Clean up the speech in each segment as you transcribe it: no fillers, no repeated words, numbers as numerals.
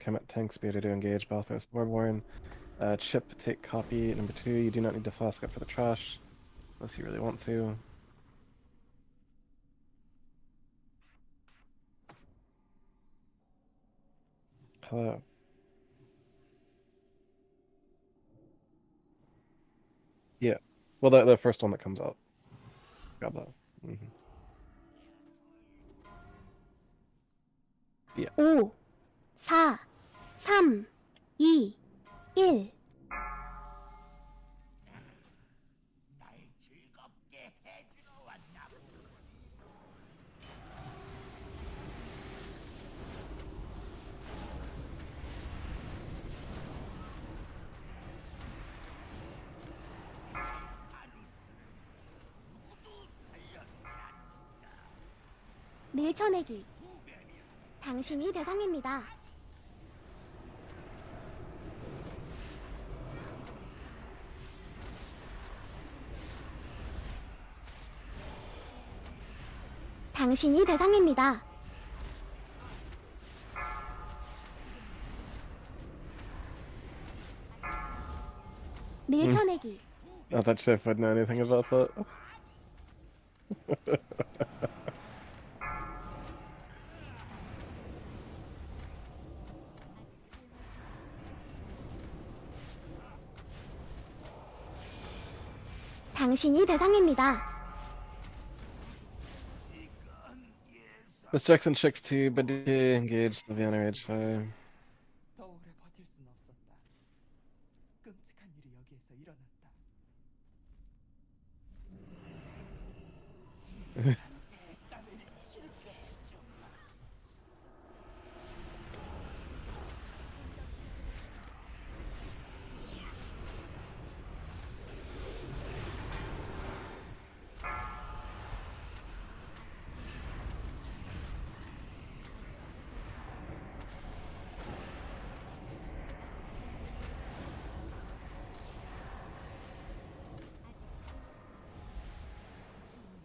Commit tank speeder to engage Balthus Warborn. Chip, take copy. Number 2, you do not need to flask up for the trash. Unless you really want to. Hello. Yeah. Well, the first one that comes out. Grab that. Yeah. 5, 4, 3, 2, 1. 밀쳐내기. 당신이 대상입니다. 당신이 대상입니다. 밀쳐내기. Not that Chip would know anything about that. 당신이 대상입니다. This Jackson chicks too, but engage the Vienna Rage 5. 더 오래 버틸 순 없었다. 끔찍한 일이 여기에서 일어났다.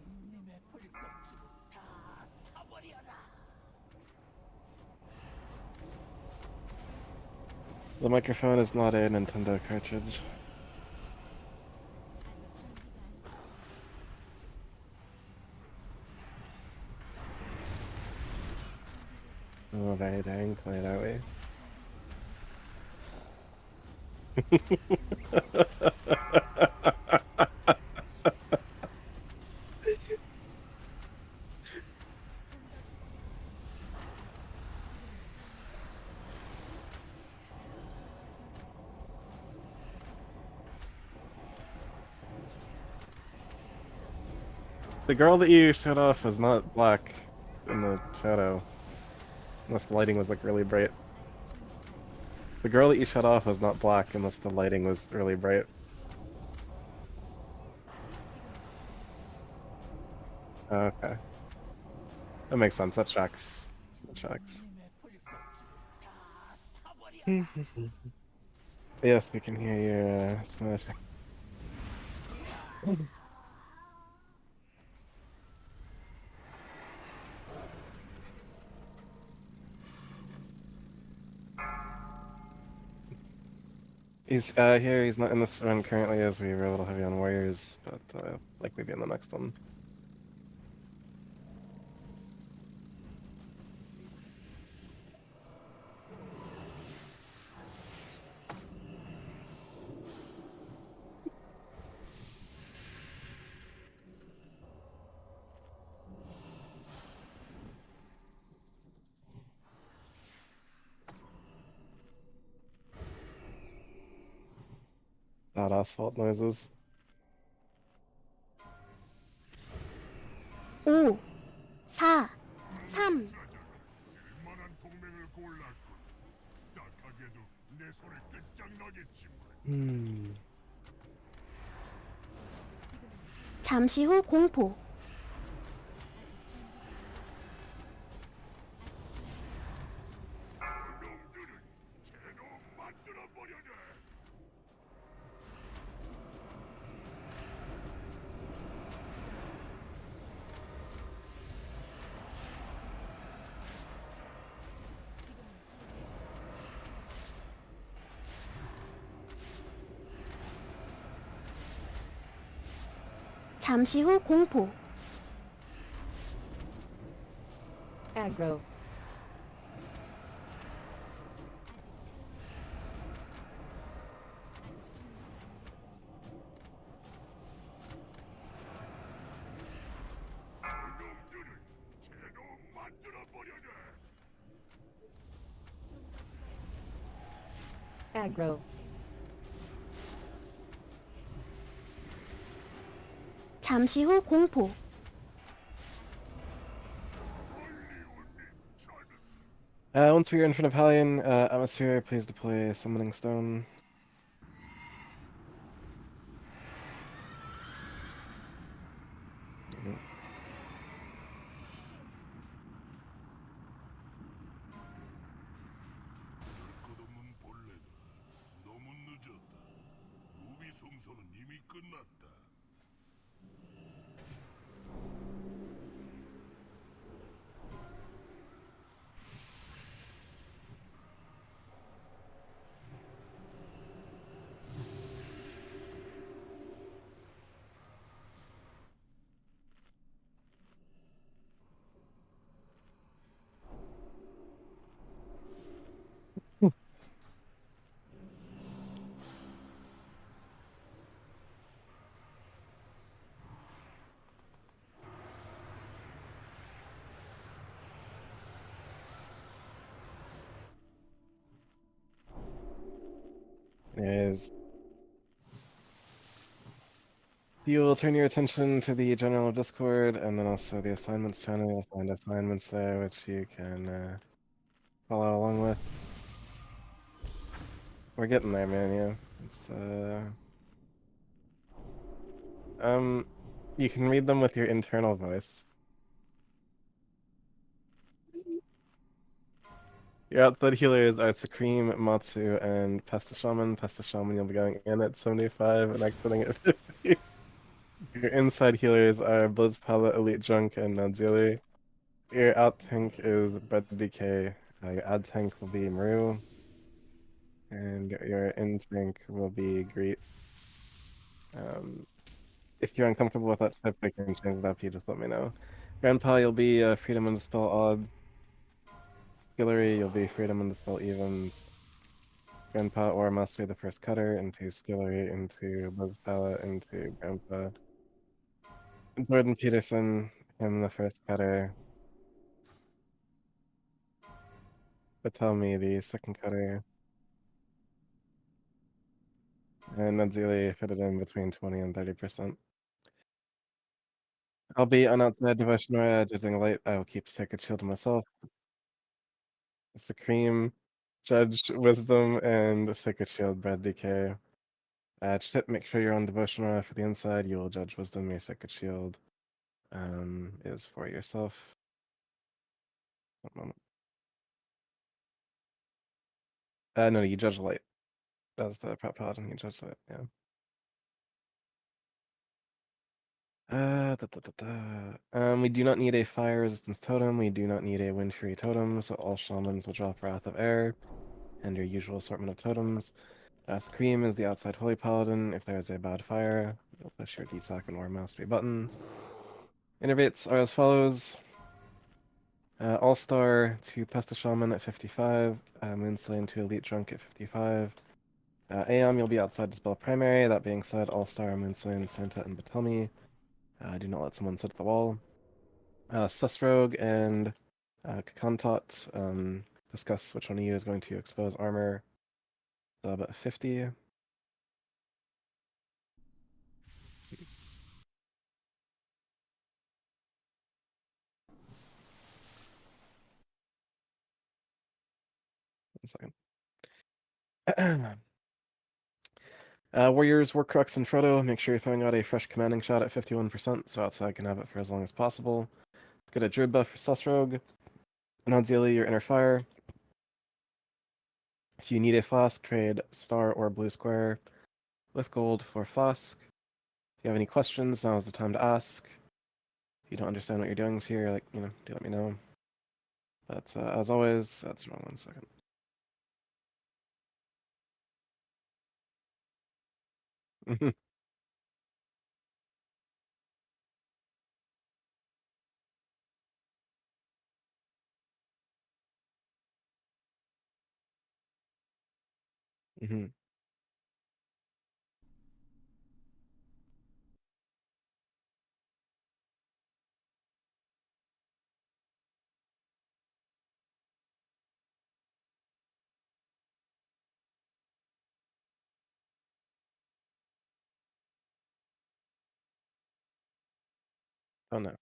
주님의 불꽃으로 다 타버려라. The microphone is not a Nintendo cartridge. Oh, very dang played, are we? The girl that you shut off was not black in the shadow. Unless the lighting was like really bright. The girl that you shut off was not black unless the lighting was really bright. Okay. That makes sense. That tracks. That tracks. Yes, we can hear you smashing. He's here. He's not in this run currently, as we were a little heavy on warriors, but likely be in the next one. Not asphalt noises. 5, 4, 3. 잠시 후 공포. 잠시 후 공포. aggro, aggro, 잠시 후 공포. Once we are in front of Hellion, Atmosphere, please deploy Summoning Stone. Mhm. 끝없는 벌레다. 너무 늦었다. 루비 성소는 이미 끝났다. Anyways, you'll turn your attention to the general Discord and then also the assignments channel. You'll find assignments there which you can follow along with. We're getting there, man. Yeah, you can read them with your internal voice. Your outside healers are Supreme, Matsu, and Pesta Shaman. Pesta Shaman, you'll be going in at 75 and exiting at 50. Your inside healers are Blizz Pilot, Elite Junk, and Nadzili. Your out tank is Bread DK. Your ad tank will be Maru. And your in tank will be Greet. If you're uncomfortable with that type, I can change it up. You just let me know. Grandpa, you'll be Freedom and Dispel Odd. Skillery, you'll be Freedom and Dispel Evens. Grandpa or Master the first cutter, into Skillery, into Buzz Palette, into Grandpa. Jordan Peterson, him the first cutter. But tell me the second cutter. And Nadzili fit it in between 20 and 30%. I'll be on outside Devotion Raya, judging light. I will keep Sacred Shield to myself. Supreme, Judge Wisdom, and Sacred Shield, Brad DK. Chip, make sure you're on Devotion Raya for the inside. You will Judge Wisdom, your Sacred Shield is for yourself. One moment. No, you Judge Light. That's the Prep Paladin, you Judge Light, yeah. We do not need a fire resistance totem. We do not need a wind fury totem, so all shamans will drop Wrath of Air and your usual assortment of totems. Scream is the outside holy paladin. If there is a bad fire, you'll push your DSOC and War Mastery buttons. Innervates are as follows. All-Star to Pesta Shaman at 55. Moonslane to Elite Drunk at 55. Aeon, you'll be outside Dispel Primary. That being said, All-Star, Moonslane, Santa, and Batelmi. Do not let someone sit at the wall. Susrogue and Kakantot, discuss which one of you is going to expose armor. Sub at 50. One second. Warriors, Warcrux, and Frodo, make sure you're throwing out a fresh commanding shot at 51%, so outside can have it for as long as possible. Let's get a Druid buff for Susrogue. Anadzili, your Inner Fire. If you need a flask, trade star or blue square with gold for flask. If you have any questions, now is the time to ask. If you don't understand what you're doing here, do let me know. But as always, that's wrong, 1 second. Mm-hmm. Oh no.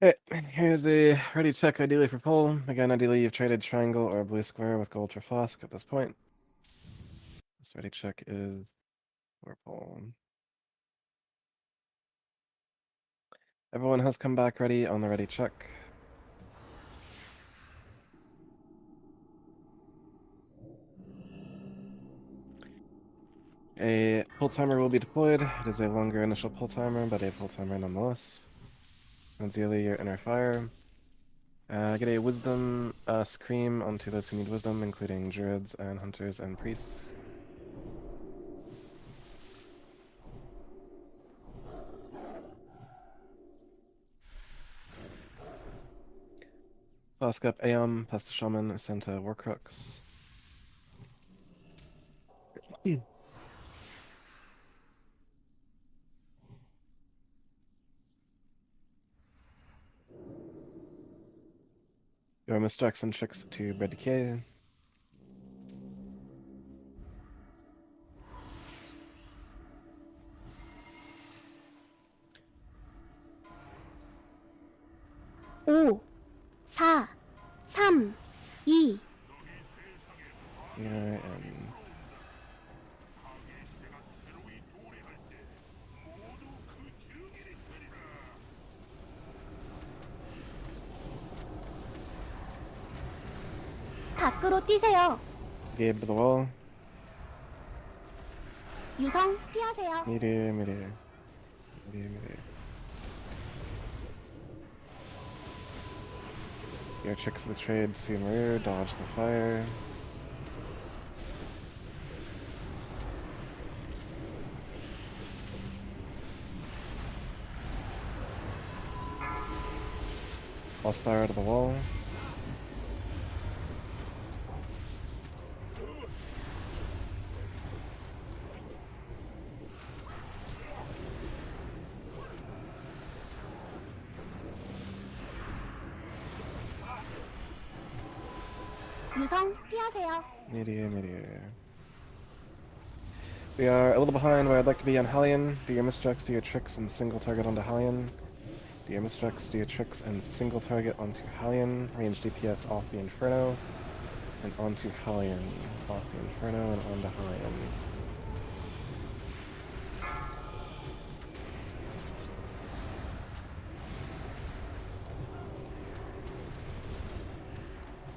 Hey, here's a ready check ideally for pull. Again, ideally you've traded triangle or blue square with gold for flask at this point. This ready check is for pull. Everyone has come back ready on the ready check. A pull timer will be deployed. It is a longer initial pull timer, but a pull timer nonetheless. Ideally, your inner fire. Get a wisdom scream onto those who need wisdom, including druids and hunters and priests. Flask up Aeon, Pest Shaman, Santa Warcrux. Your misdirects and tricks to Bread Decay. 오, 4, 3, 2, Here and 밖으로 뛰세요. Gabe to the wall. 유성 피하세요. Meteor, meteor. Meteor, meteor. Your tricks of the trade, Sumeru, dodge the fire. All star out of the wall. 유성 피하세요. Meteor, meteor. We are a little behind where I'd like to be on Hellion. Do your misdirects, do your tricks, and single target onto Hellion. Do your misdirects, do your tricks, and single target onto Hellion. Range DPS off the Inferno. And onto Hellion. Off the Inferno and onto Hellion.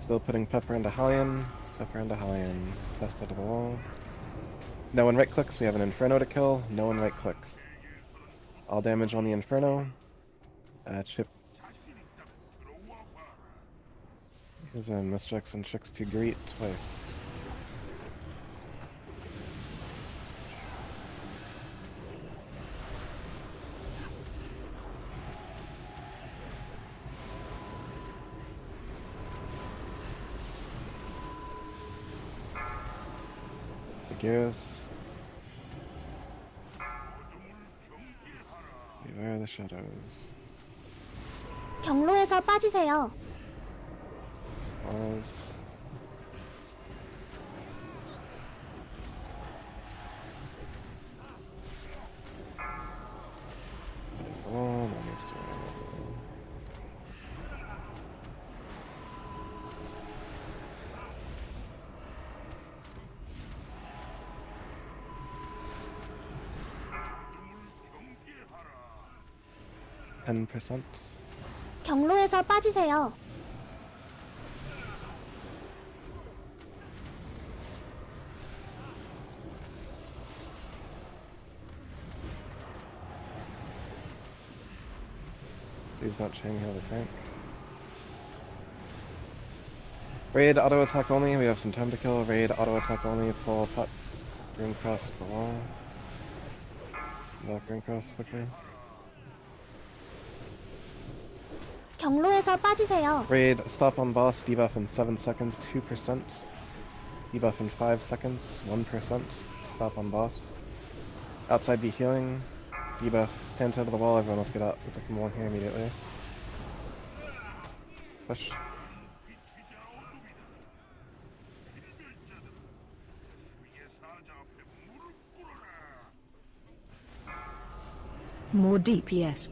Still putting Pepper into Hellion. Pepper into Hellion. Best out of the wall. No one right clicks, we have an Inferno to kill. No one right clicks. All damage on the Inferno. Chip. Here's a misdirects and tricks to greet twice. Gears. Beware the shadows. 경로에서 빠지세요. Pause. Oh, nice. 10%. 경로에서 빠지세요. Please not chain heal the tank. Raid auto attack only, we have some time to kill. Raid auto attack only, pull putts. Green cross to the wall. Block green cross quickly. 경로에서 빠지세요. Raid, stop on boss, debuff in 7 seconds, 2%. Debuff in 5 seconds, 1%. Stop on boss. Outside be healing. Debuff, stand to the wall, everyone else get up. We've got some long here immediately. Push. 비치자 어둠이다. 필멸자들아, 수위의 사자 앞에 무릎 꿇어라. More DPS.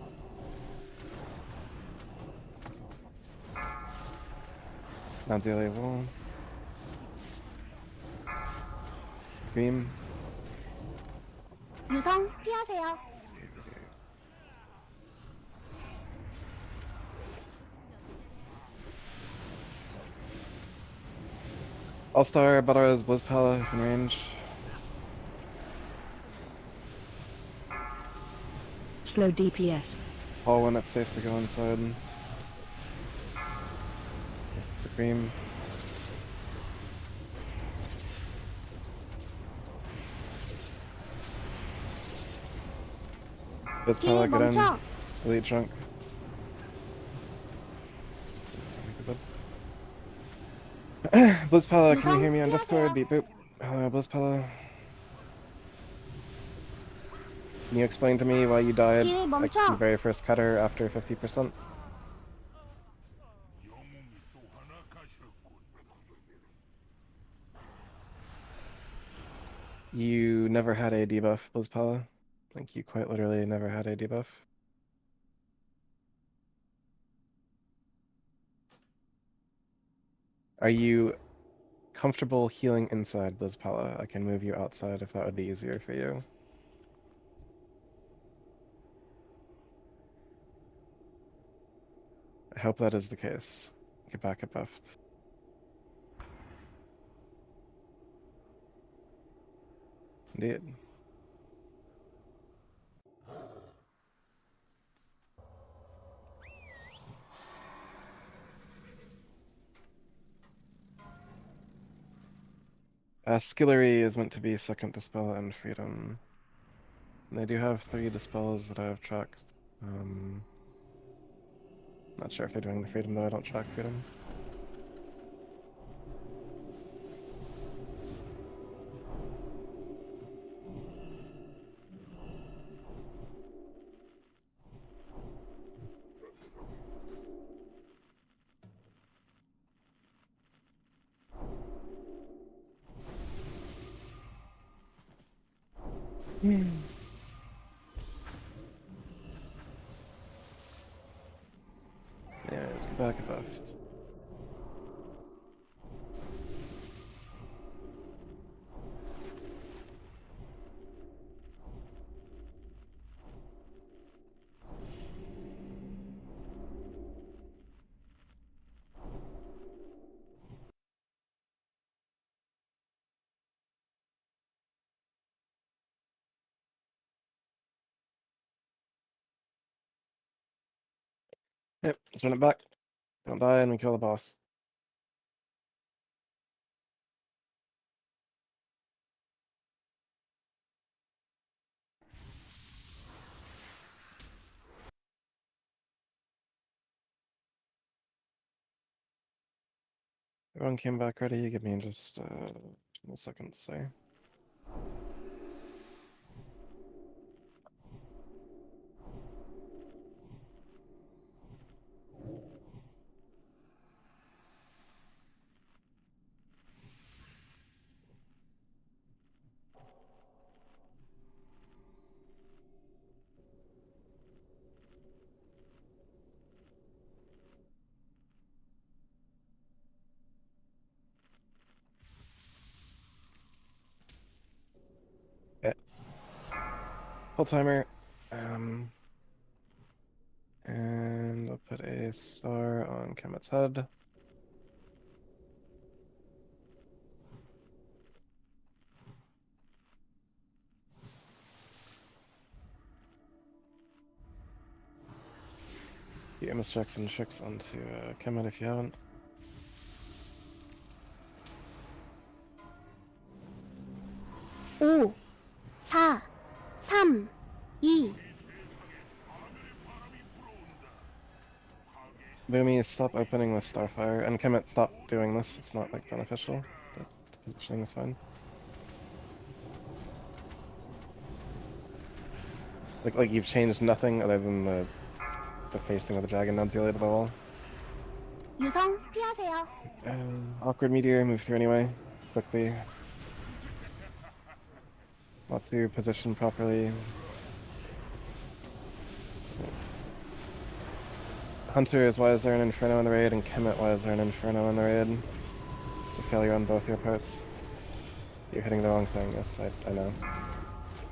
Not daily wall. Scream. 유성 피하세요. All-Star, Butters, Blizzpala, if in range. Slow DPS. All when it's safe to go inside. Scream. 길 Blizzpala, get in. 멈춰. Elite Drunk. Blizzpala, can you hear me on Discord? Beep boop. Blizzpala. Can you explain to me why you died 길 like 멈춰. the very first cutter after 50%? 영웅이 또 하나 가셨군. You never had a debuff, Blizzpala. Like, you quite literally never had a debuff. Are you comfortable healing inside, Blizzpala? I can move you outside if that would be easier for you. I hope that is the case. Get back at buffed. Indeed. Skillery is meant to be second Dispel and Freedom. And they do have 3 Dispels that I have tracked. Not sure if they're doing the Freedom though, I don't track Freedom. Yeah, let's get back at buffed. Yep, let's run it back. Don't die and we kill the boss. Everyone came back ready, give me just a second to say. Yeah. Full timer. And I'll put a star on Kemet's head. The Amos Jackson checks onto Kemet if you haven't. 오, 4, 3, 2, 이 세상에 하늘의 바람이 불어온다. 파괴 Boomy, stop opening with Starfire. And Kemet, stop doing this. It's not, like, beneficial. But the positioning is fine. Like you've changed nothing other than the facing of the dragon Nunzioli to the wall. 유성 피하세요. Awkward meteor, move through anyway. Quickly. Matsu, position properly. Hunter is why is there an Inferno in the raid, and Kemet, why is there an Inferno in the raid? It's a failure on both your parts. You're hitting the wrong thing, yes, I know.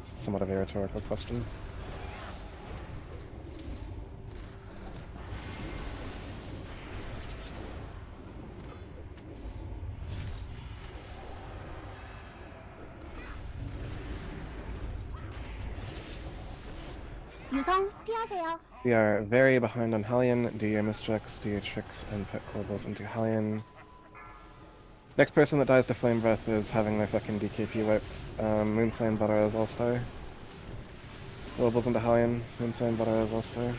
It's somewhat of a rhetorical question. 유성 피하세요. We are very behind on Hellion. Do your mistricks, do your tricks, and put globals into Hellion. Next person that dies to Flame Breath is having their fucking DKP wiped. Moonsign Badaro's All-Star. Globals into Hellion. Moonsign Badaro's All-Star.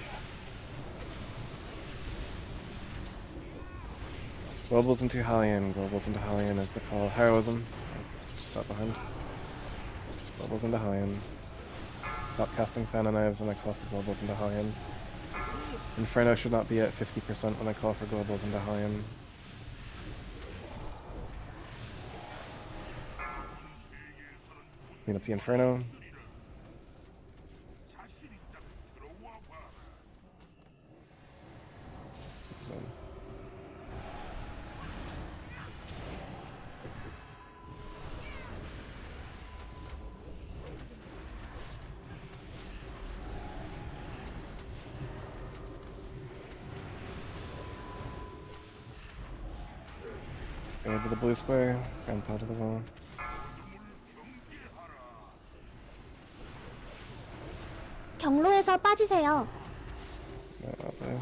Globals into Hellion. Globals into Hellion is the call. Heroism. Just out behind. Globals into Hellion. Stop casting Fan and Knives when I call for globals into Hellion. Inferno should not be at 50% when I call for globals into Hellion. Clean up the Inferno. Go to the blue square, grandpa to the wall. 경로에서 빠지세요. No, not there.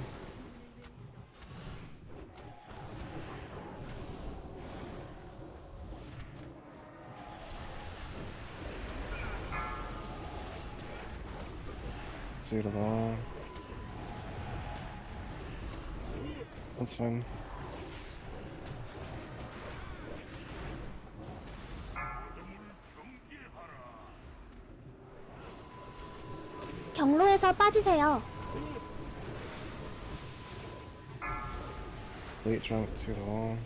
See to the wall. That's fine. 경로에서 빠지세요. Late jump to the wall.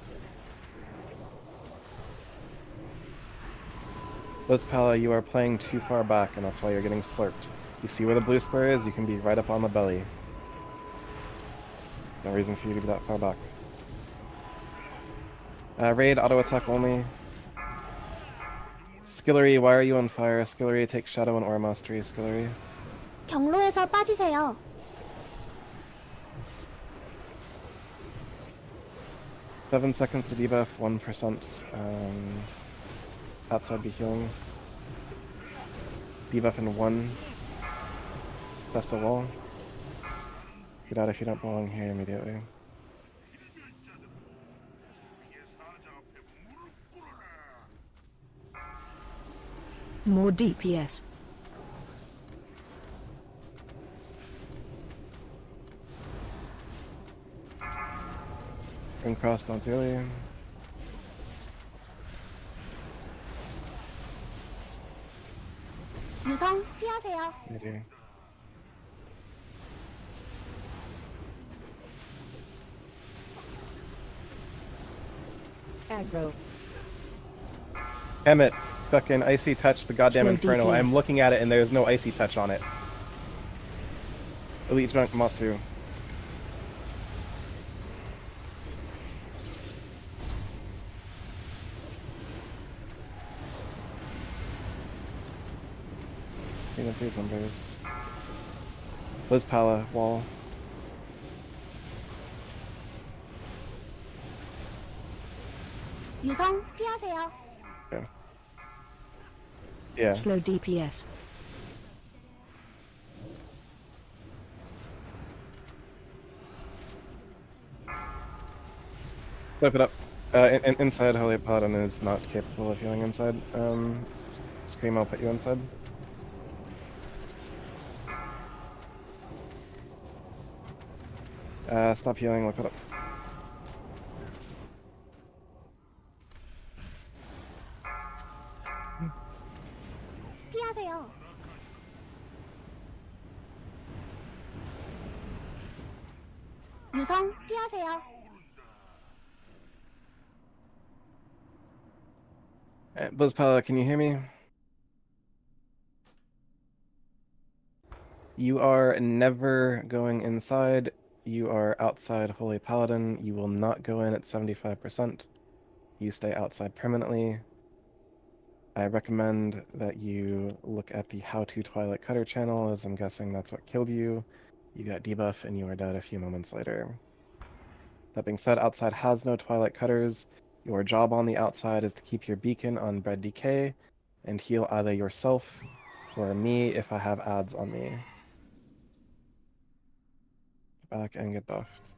Liz Pala, you are playing too far back, and that's why you're getting slurped. You see where the blue square is? You can be right up on the belly. No reason for you to be that far back. Raid, auto attack only. Skillery, why are you on fire? Skillery, take Shadow and Aura Mastery, Skillery. 경로에서 빠지세요. Seven seconds to debuff, 1%. Outside be healing. Debuff in 1. Press the wall. Get out if you don't belong here immediately. More DPS. Ring cross Nunzioli. 유성 피하세요. Meteor. Aggro. Emmet, fucking icy touch the goddamn Slow Inferno. I'm DPS. looking at it and there's no icy touch on it. Elite Drunk Matsu. Clean up these numbers. Liz Pala, wall. 유성 피하세요. Yeah. Yeah. Slow DPS. Flip it up. Inside, Holy Paladin is not capable of healing inside. Scream, I'll put you inside. Stop healing, look it up. 피하세요. 유성 피하세요. Blizzpella, can you hear me? You are never going inside. You are outside Holy Paladin. You will not go in at 75%. You stay outside permanently. I recommend that you look at the How to Twilight Cutter channel, as I'm guessing that's what killed you. You got debuff and you were dead a few moments later. That being said, outside has no Twilight Cutters. Your job on the outside is to keep your beacon on Bread Decay and heal either yourself or me if I have ads on me. Back and get buffed.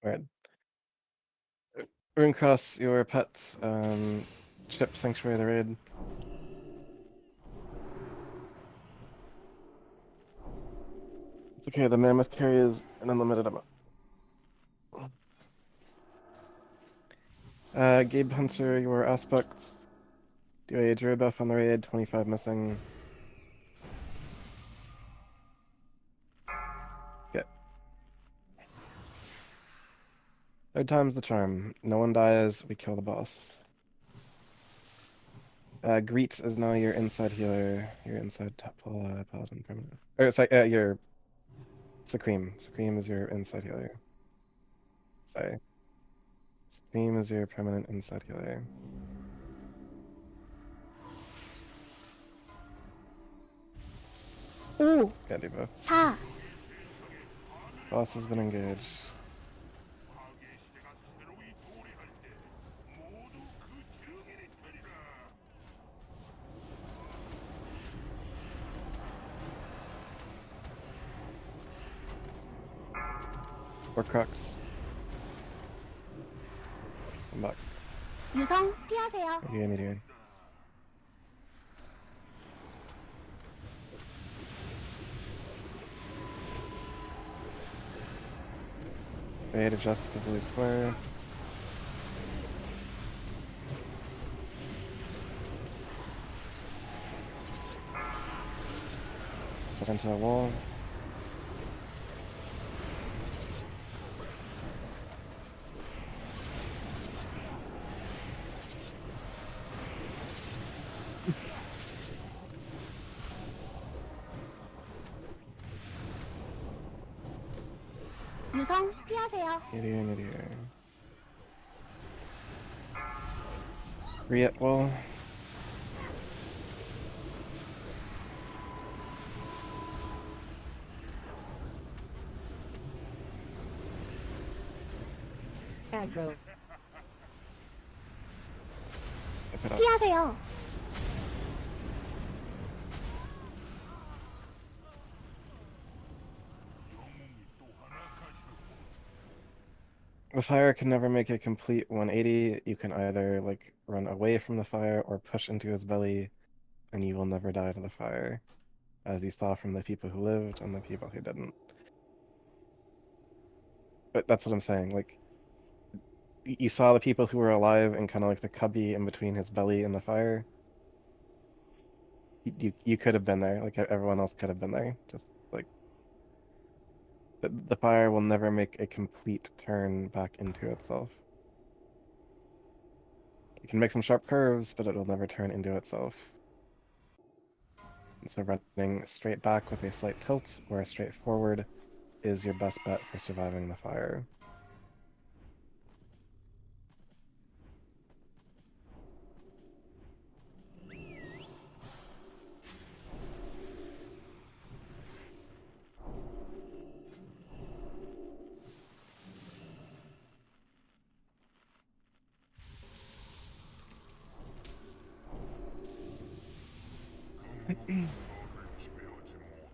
Alright. Runecross, your pet, Chip Sanctuary of the Raid. It's okay, the Mammoth carries an unlimited amount. Gabe Hunter, your Aspect. Do a Druid buff on the raid, 25 missing. Get. Third time's the charm. No one dies, we kill the boss. Greet is now your inside healer, your inside paladin permanent. Or it's like your Supreme. Supreme is your inside healer. Sorry. Supreme is your permanent inside healer. 오, Can't do both. 4, Boss has been engaged. 파괴 시대가 새로이 도래할 때 모두 그 증인이 되리라. Horcrux. I'm back. 유성 피하세요. Meteor. Raid adjustably square. Step into the wall. 유성 피하세요. Meteor. Re-at wall. Aggro. Step it up. 피하세요. The fire can never make a complete 180. You can either like run away from the fire or push into its belly, and you will never die to the fire, as you saw from the people who lived and the people who didn't. But that's what I'm saying. Like, you saw the people who were alive and kind of like the cubby in between his belly and the fire. You could have been there. Like everyone else could have been there. Just like the fire will never make a complete turn back into itself. It can make some sharp curves, but it will never turn into itself. And so running straight back with a slight tilt or straight forward is your best bet for surviving the fire. 너를 지배하지 못하는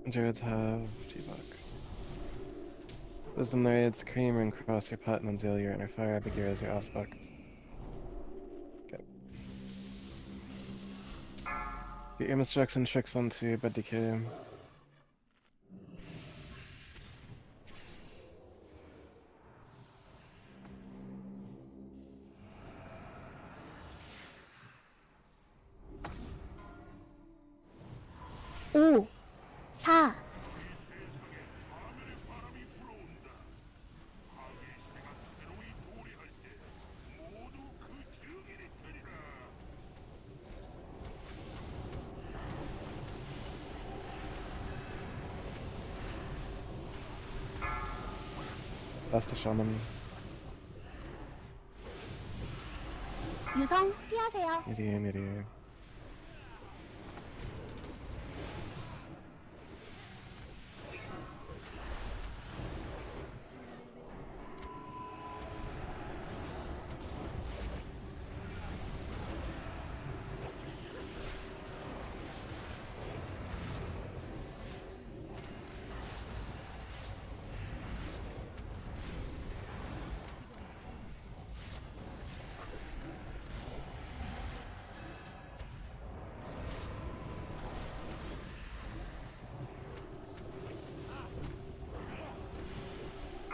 Druids have T-Buck. Wisdom Narades, Cream, and Cross your Pot, and Unzeal your inner fire, Begir is your aspect. Okay. Get your misdirects and tricks onto Bed Decay. 오, 4, 하늘의 바람이 불어온다. 파괴의 시대가 새로이 도래할 때 모두 그 증인이 되리라. That's the Shaman. 유성 피하세요. Idiot.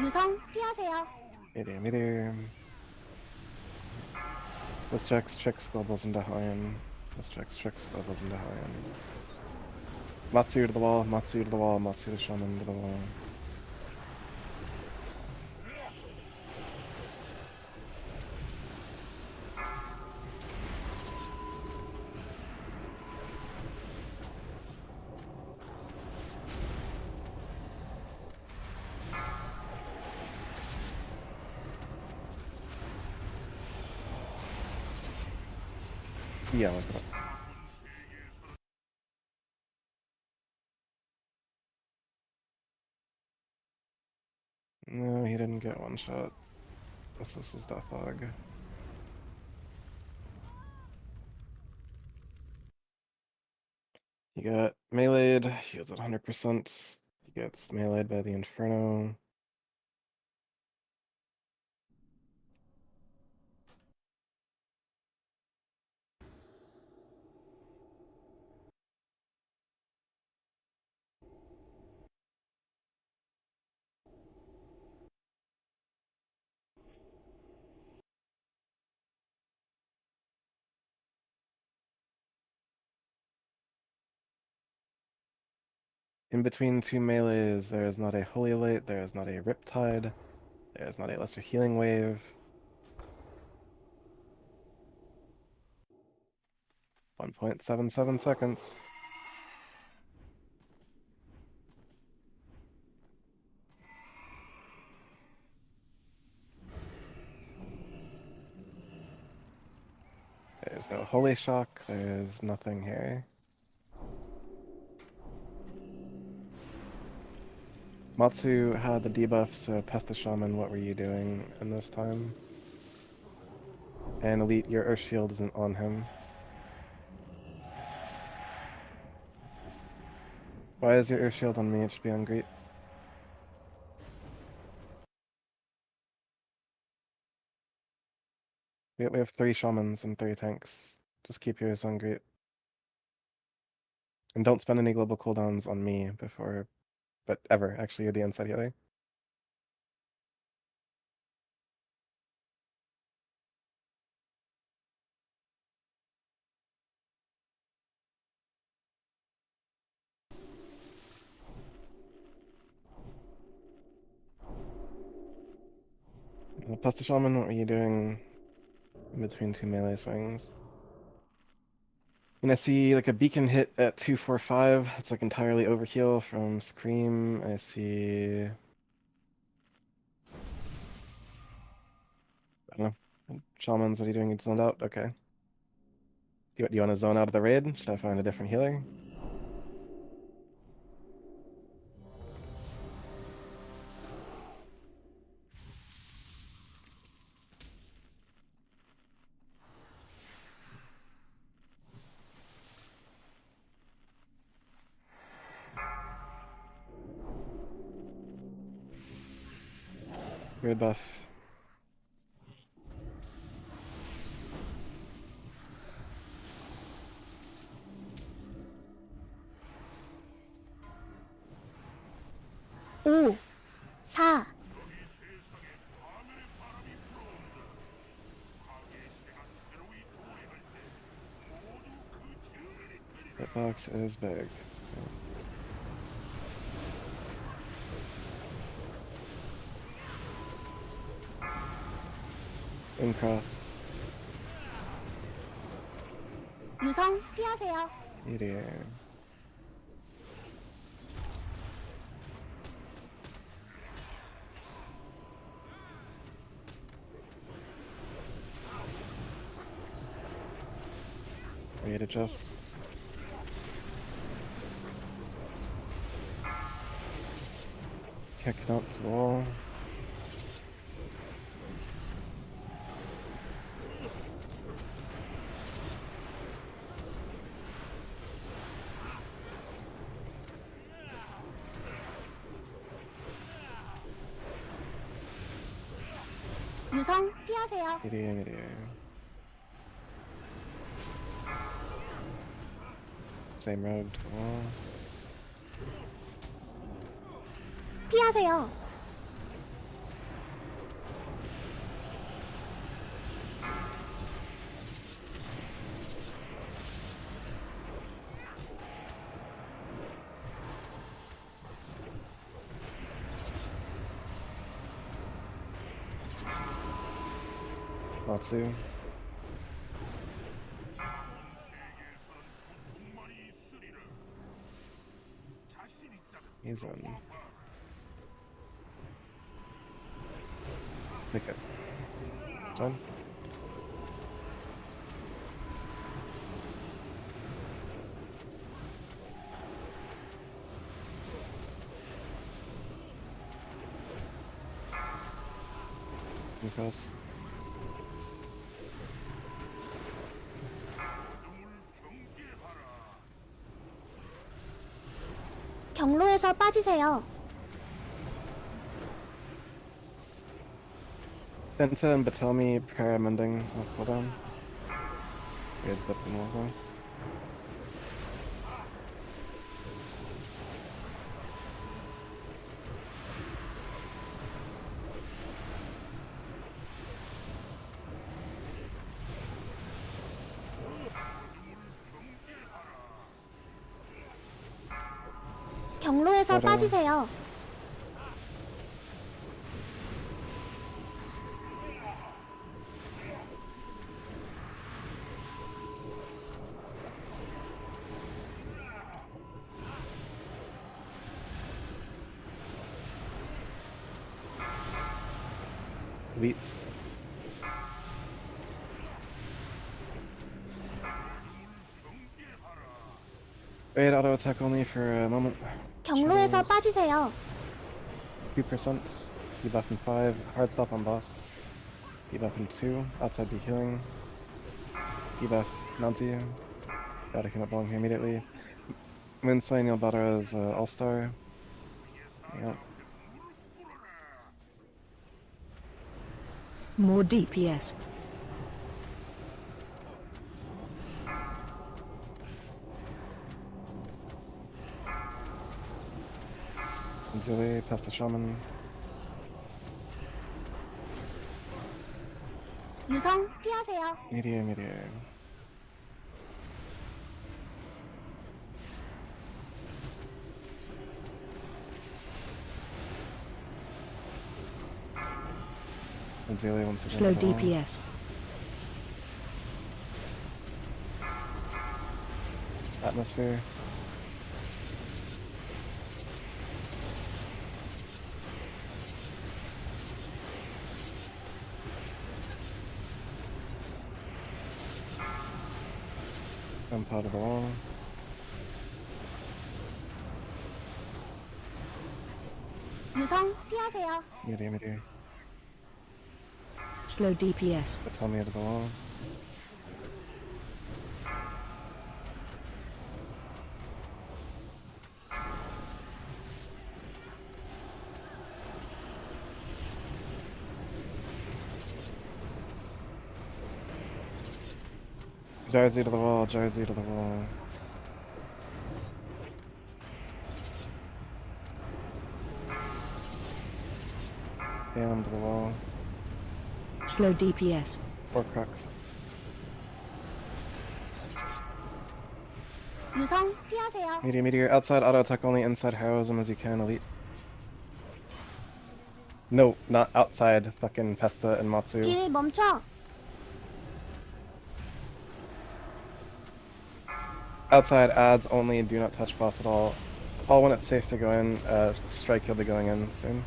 유성 피하세요. Idiot. Misdirects, tricks, globals into Hawaiian. Misdirects, tricks, globals into Hawaiian. Matsu to the wall, Matsu to the wall, Matsu the Shaman to the wall. Yeah, look at it. No, he didn't get one shot. This is his death log. He got meleeed, he was at 100%. He gets meleeed by the Inferno. In between two melees, there is not a Holy Light, there is not a Riptide, there is not a Lesser Healing Wave. 1.77 seconds. There's no Holy Shock, there's nothing here. Matsu had the debuff to Pesta Shaman. What were you doing in this time? And Elite, your Earth Shield isn't on him. Why is your Earth Shield on me? It should be on Greet. We have 3 Shamans and 3 tanks. Just keep yours on Greet. And don't spend any global cooldowns on me before, but ever. Actually, you're the inside healer. Pesta Shaman, what were you doing in between 2 melee swings? And I see like a beacon hit at 245. It's like entirely overheal from Scream. I see. I don't know. Shamans, what are you doing? You zoned out? Okay. Do you want to zone out of the raid? Should I find a different healer? Raid buff. 오, 4, 이 세상에 파멸의 바람이 불어온다. 파괴의 시대가 새로이 도래할 때 모두 그 증인이 되리라. That box is big. Incross. 유성 피하세요. Meteor. Rate adjust. Kick out to the wall. 유성 피하세요. Meteor. Same road to the wall. 피하세요. Matsu. 세계에서는 고통만이 있으리라. 자신 있다면 He's on. 들어와봐. Pick it. Done. Incross. 눈물 경계하라. 경로에서 빠지세요. Benta and Batelmi paramending off cooldown. Good step in wall. 경로에서 따라. 빠지세요. Elites. Wait, auto attack only for a moment. 경로에서 Charles. 빠지세요. 2%. Debuff in 5. Hard stop on boss. Debuff in 2. Outside be healing. Debuff Nanti. Gotta came up belong here immediately. Moonsign Yalbara's All-Star. Yep. More DPS. Zili, past the Shaman. 유성 피하세요. Meteor, Meteor. Zili once again. Slow to the wall. DPS. Atmosphere. Jump out of the wall. 유성 피하세요. Meteor, Meteor. Slow DPS. Tell me out of the wall. Jersey to the wall, Jersey to the wall. Down to the wall. Slow DPS. Horcrux. 유성 피하세요. Meteor, Meteor. Outside auto attack only, inside heroism as you can, elite. No, not outside. Fucking Pesta and Matsu. 길 멈춰. Outside ads only, do not touch boss at all. All when it's safe to go in, strike you'll be going in soon.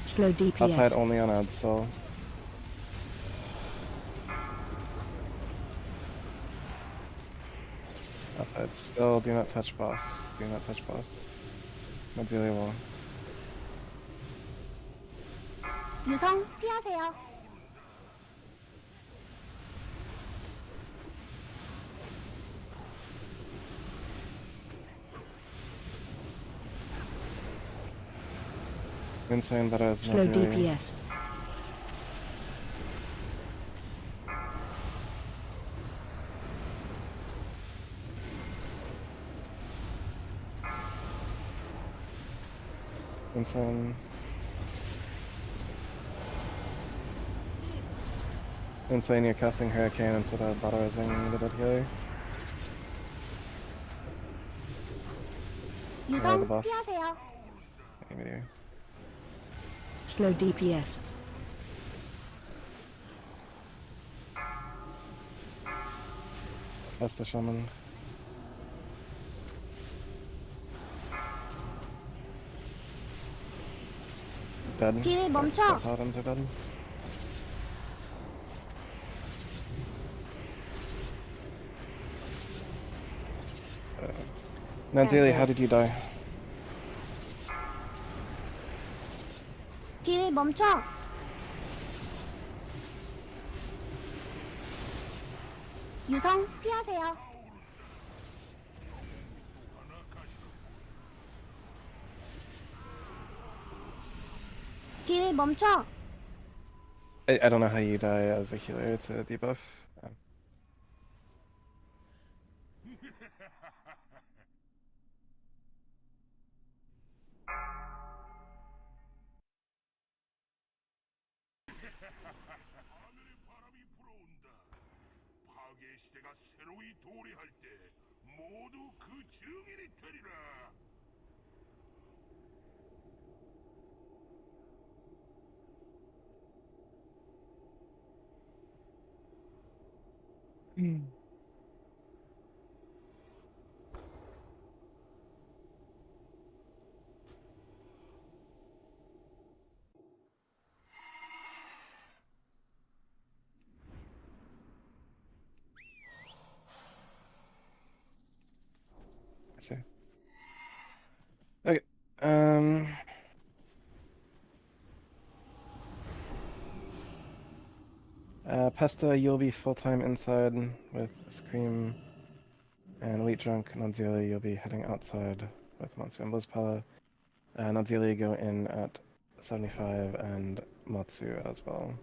Slow DPS. Outside only on ads still. Outside still, do not touch boss. Do not touch boss. Medelia wall. 유성 피하세요. Insane that is Slow Medelia. DPS. Insane. Insane, you're casting Hurricane instead of Battlerizing the dead healer. the 유성 buff. 피하세요. Okay, Meteor. Slow DPS. That's the Shaman. Dead. 길 멈춰. Paladins are dead. Nanzili, how did you die? 길 멈춰. 유성 피하세요. 길 멈춰. I don't know how you die as a healer to debuff. 하늘의 바람이 불어온다. 파괴의 시대가 새로이 도래할 때 모두 그 증인이 되리라. I see. Um. Pesta, you'll be full-time inside with Scream and Elite Drunk. Nunzili, you'll be heading outside with Matsu and Blizzpala. Nunzili, go in at 75 and Matsu as well.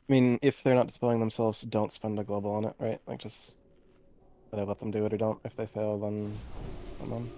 I mean, if they're not dispelling themselves, don't spend a global on it, right? Like, just either let them do it or don't. If they fail, then come on.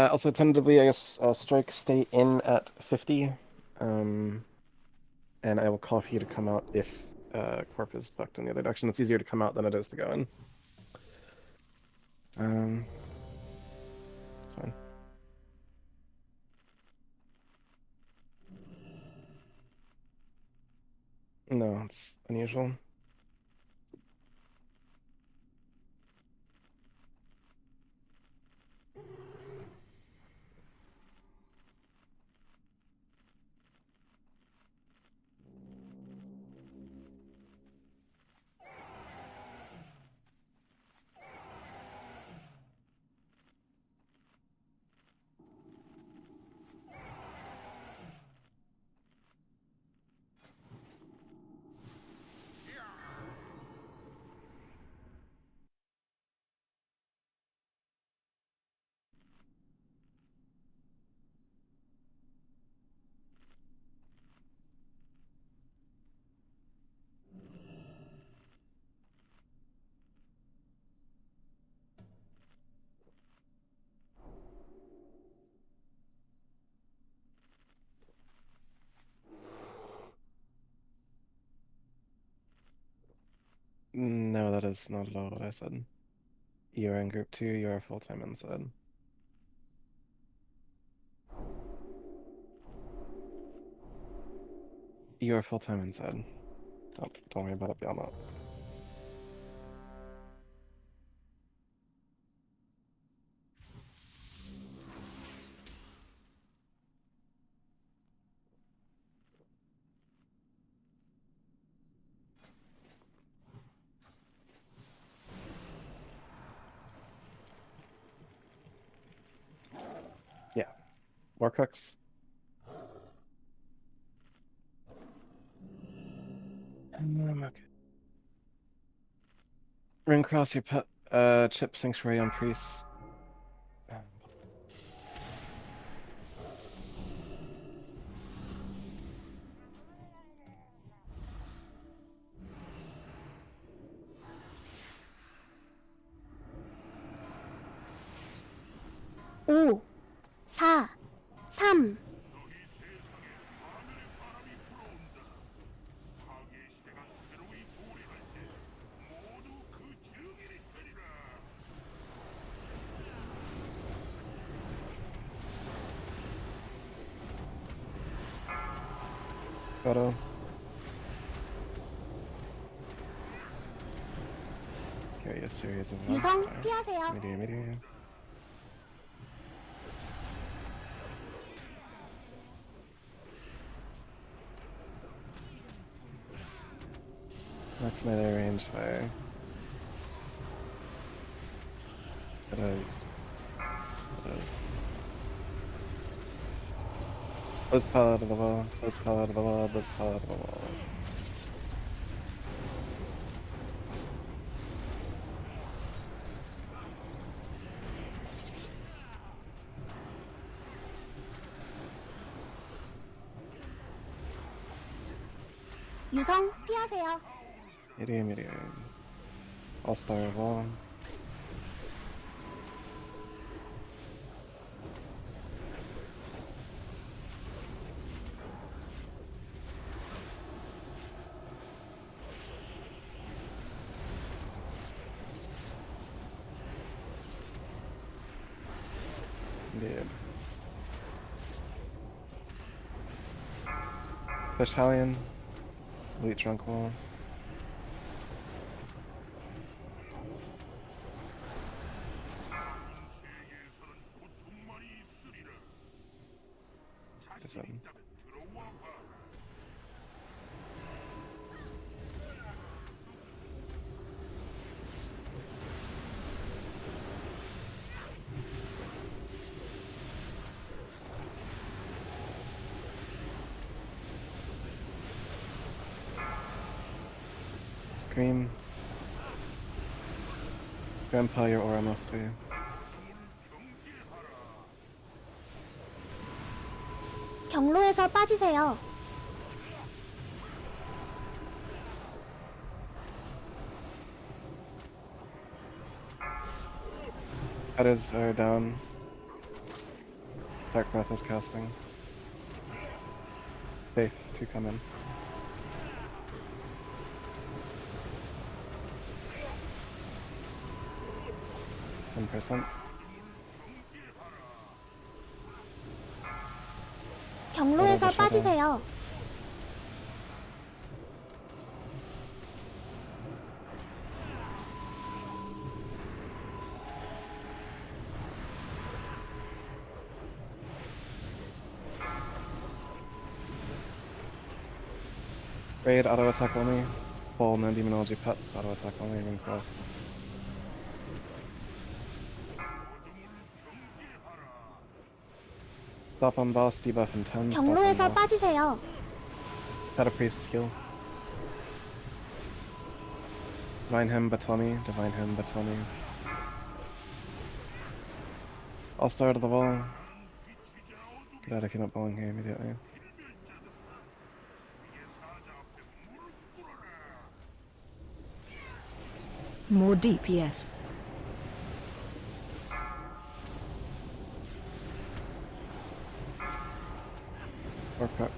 Also, tentatively, I guess, Strike, stay in at 50. And I will call for you to come out if Corp is tucked in the other direction. It's easier to come out than it is to go in. It's fine. No, it's unusual. No, that is not at all what I said. You are in group 2, you are full-time inside. You are full-time inside. Don't worry about it beyond that. Yeah. Warcooks. Okay. Ring cross your pet chip sanctuary on priests. 오, 4, 3, 너희 세상에 하늘의 바람이 불어온다. 파괴의 시대가 새로이 도래할 때 모두 그 증인이 되리라. Photo. Carry a series of 유성 Fire. 피하세요. Meteor. That's melee range fire. It is. It is. Let's pile out of the wall. Let's pile out of the wall. Let's pile out of the wall. 유성 피하세요. Medium. All-star wall. Indeed. Fish Hallion. Elite Trunk Wall. 세계에서는 고통만이 있으리라. 자신 그래서- 있다면 들어와 봐. Scream. Grandpa, your aura must be. 경로에서 빠지세요. Headers are down. Dark Breath is casting. Safe to come in. %. 경로에서 어려우셔서. 빠지세요. Raid auto attack only. Full no demonology pets, auto attack only, ring cross. Stop on boss, debuff in 10. Stop on 경로에서 boss. 빠지세요. Shadow Priest heal. Divine Hymn Batomi, Divine Hymn Batomi. I'll start at the wall. Get out if you're not bowling here immediately. More DPS. Or crux.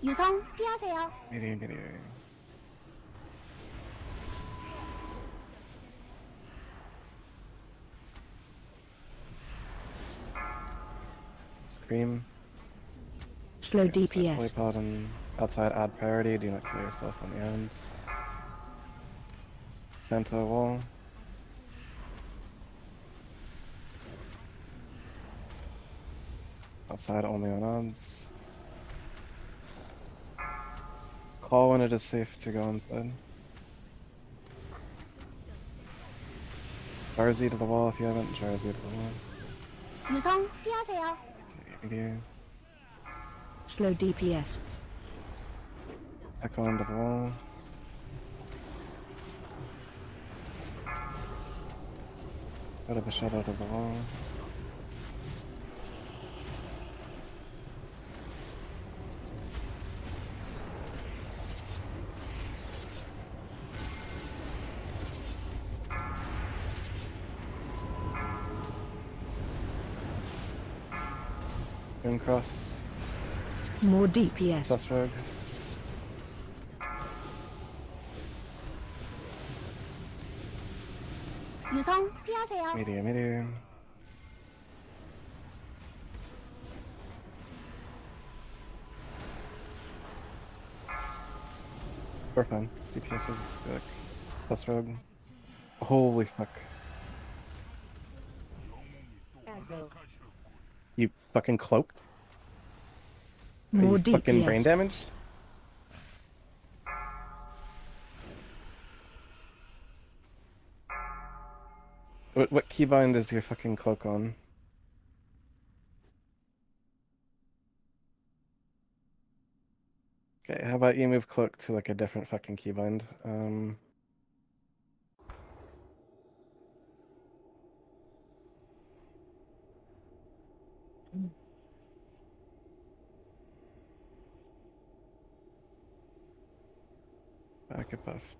유성 피하세요. Medium. Scream. Slow Holy DPS. Paladin. Outside add priority, do not kill yourself on the ends. Santa wall. Outside only on odds. Call when it is safe to go inside. Jarzy to the wall if you haven't. Jarzy to the wall. 유성 피하세요. Medium. Slow DPS. Echo into the wall. Out of the shadow to the wall. Ring cross. More DPS. Sus rogue. 유성 피하세요. Medium. We're fine. DPS is good. Sus rogue. Holy fuck. Aggro. You fucking cloaked? Are More you fucking brain DPS. damaged? What keybind is your fucking cloak on? Okay, how about you move cloak to like a different fucking keybind? Get buffed.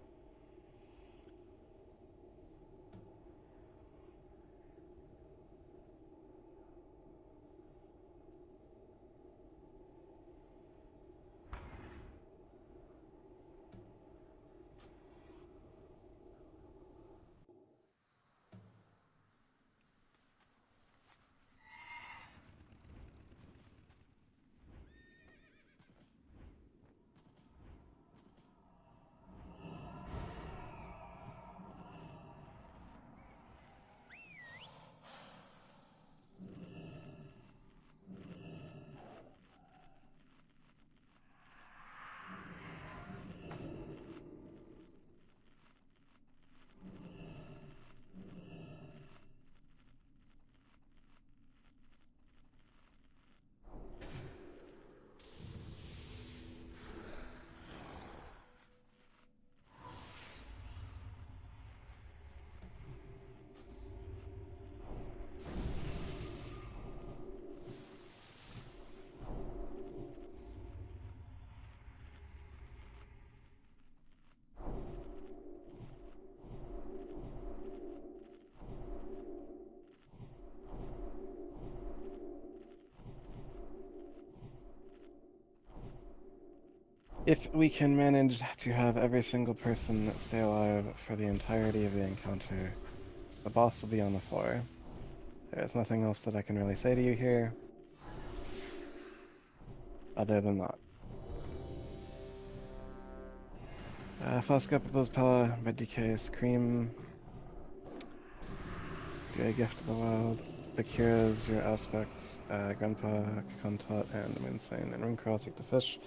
If we can manage to have every single person stay alive for the entirety of the encounter, the boss will be on the floor. There's nothing else that I can really say to you here, other than that. Foskopopos Pella, Red DK, Scream, do a Gift of the Wild, Bakira, Zero Aspects, Grandpa, Kakantot, and Moonsane, and Runecross, like the fish.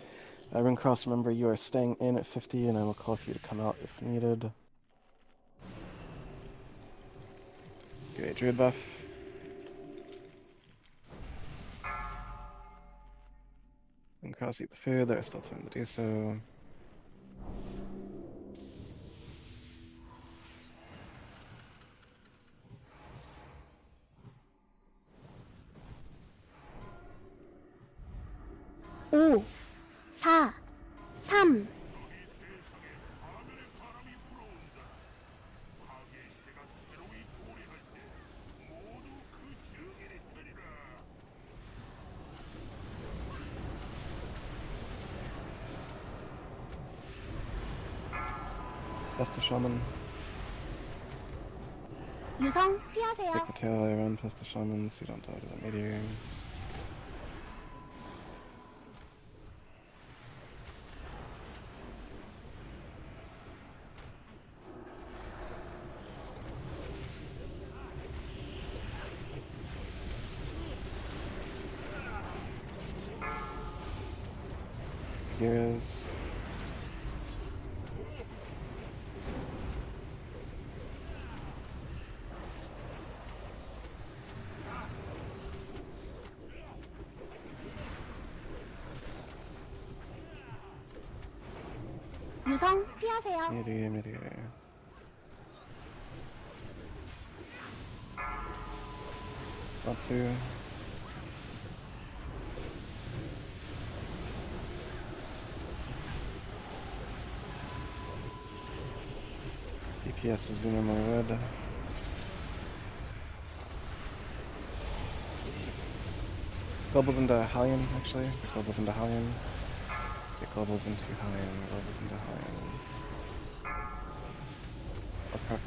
Runecross, remember you are staying in at 50, and I will call for you to come out if needed. Give a Druid buff. Runecross, eat the food, there's still time to do so. 오, 4, 3, Best the Shaman. 유성 피하세요. Take the tail, I run past the Shaman so you don't die to the meteor. Heroes. 유성 피하세요. Meteor. Matsu. DPS is Uno more red. Globals into Hellion, actually. Globals into Hellion. Get globals into Hellion. Globals into Hellion. Crux.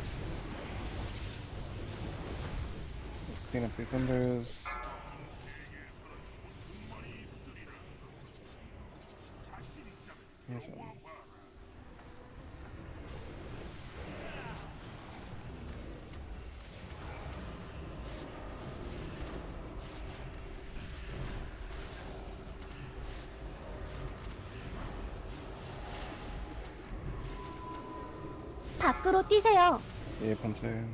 Clean up these embers. Amazing. 밖으로 뛰세요. 예, 번째.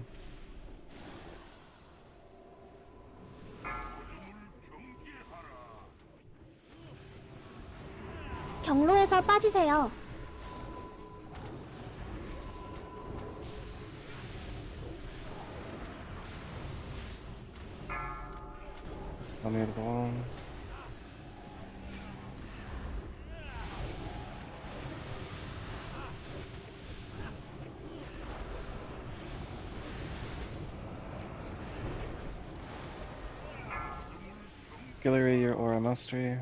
경로에서 빠지세요. Near the wall. Skillery, your aura mastery.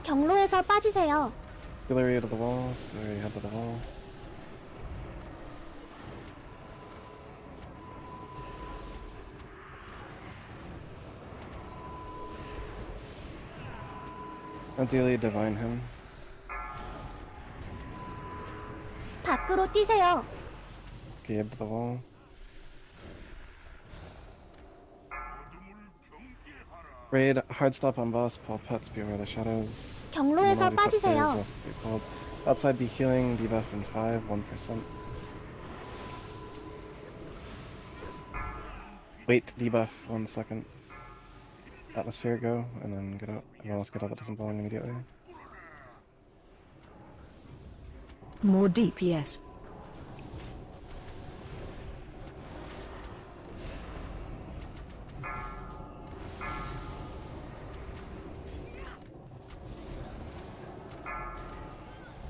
경로에서 빠지세요. Skillery to the wall. Skillery head to the wall. Ideally, divine him. 밖으로 뛰세요. Gabe to the wall. Raid, hard stop on boss, pull pets, beware the shadows. 경로에서 Melody pet stairs, 빠지세요. rest be pulled. Outside be healing, debuff in 5, 1%. Wait to debuff 1 second. Atmosphere go, and then get out. Everyone else get out that doesn't belong immediately. More DPS.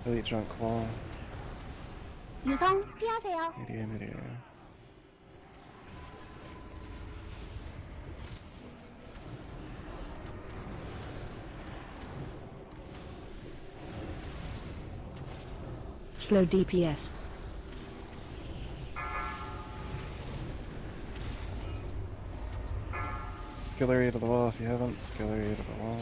Elite drunk wall. 유성 피하세요. Media. Slow DPS. Skillery to the wall if you haven't. Skillery to the wall.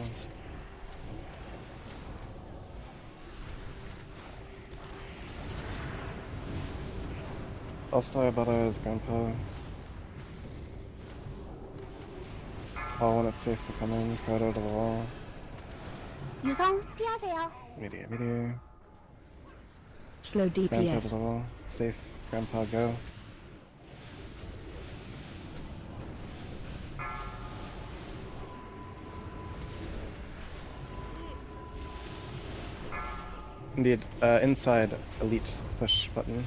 I'll start about as grandpa. All when it's safe to come in, Proto to the wall. 유성 피하세요. Media. Slow Grandpa to DPS. the wall. Safe, grandpa go. Indeed, inside elite push button.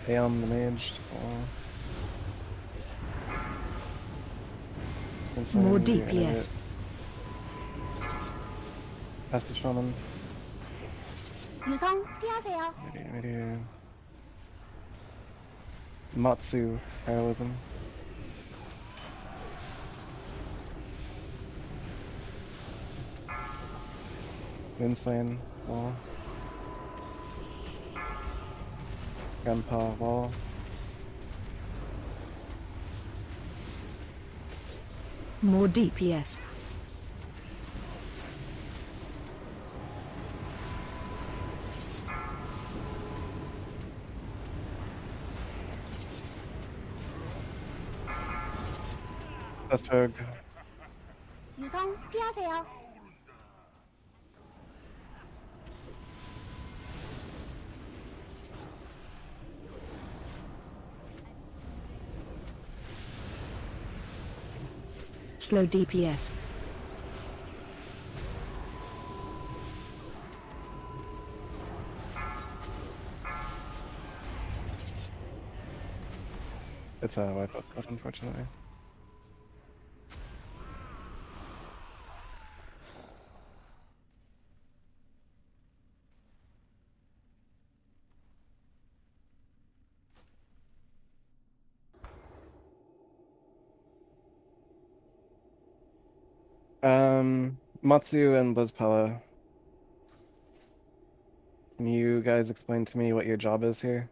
Aeon the mage to the wall. Inside, More you're DPS. Past the shaman. 유성 피하세요. Media. Matsu heroism. Insane wall. Grandpa wall. More DPS. Dust hug. 유성 피하세요. Slow DPS. It's a wipe up code, unfortunately. Matsu and Blizzpella, can you guys explain to me what your job is here?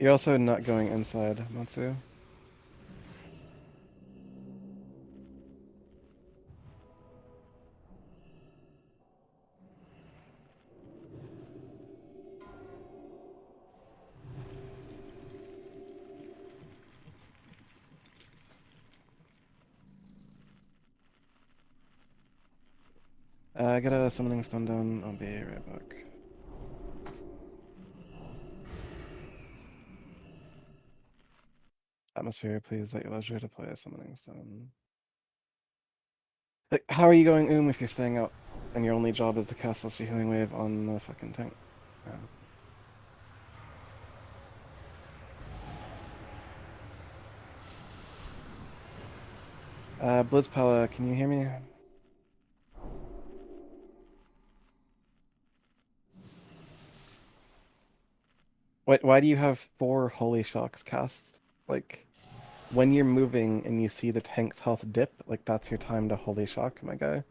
You're also not going inside, Matsu. Get a summoning stone done. I'll be right back. Atmosphere, please at your leisure to play a summoning stone. Like, how are you going, if you're staying out and your only job is to cast Celestial Healing Wave on the fucking tank? Blizzpella, can you hear me? Why do you have 4 Holy Shocks cast? Like, when you're moving and you see the tank's health dip, like, that's your time to Holy Shock, my guy.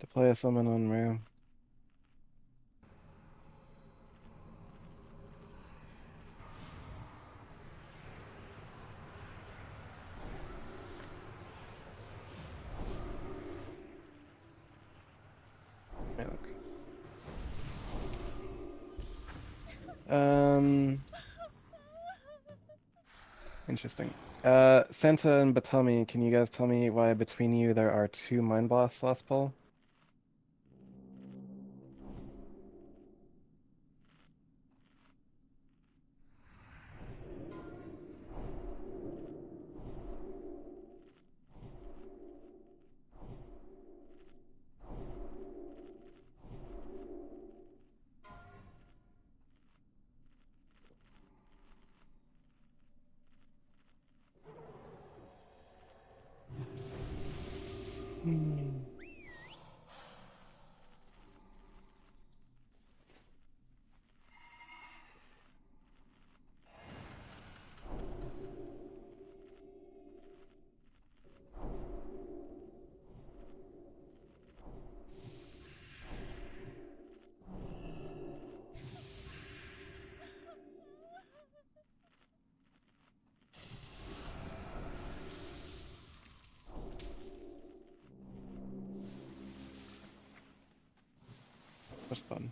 To play a summon on Rue. Hey, look. Interesting. Santa and Batami, can you guys tell me why between you there are 2 Mind Blasts last pull? What's fun?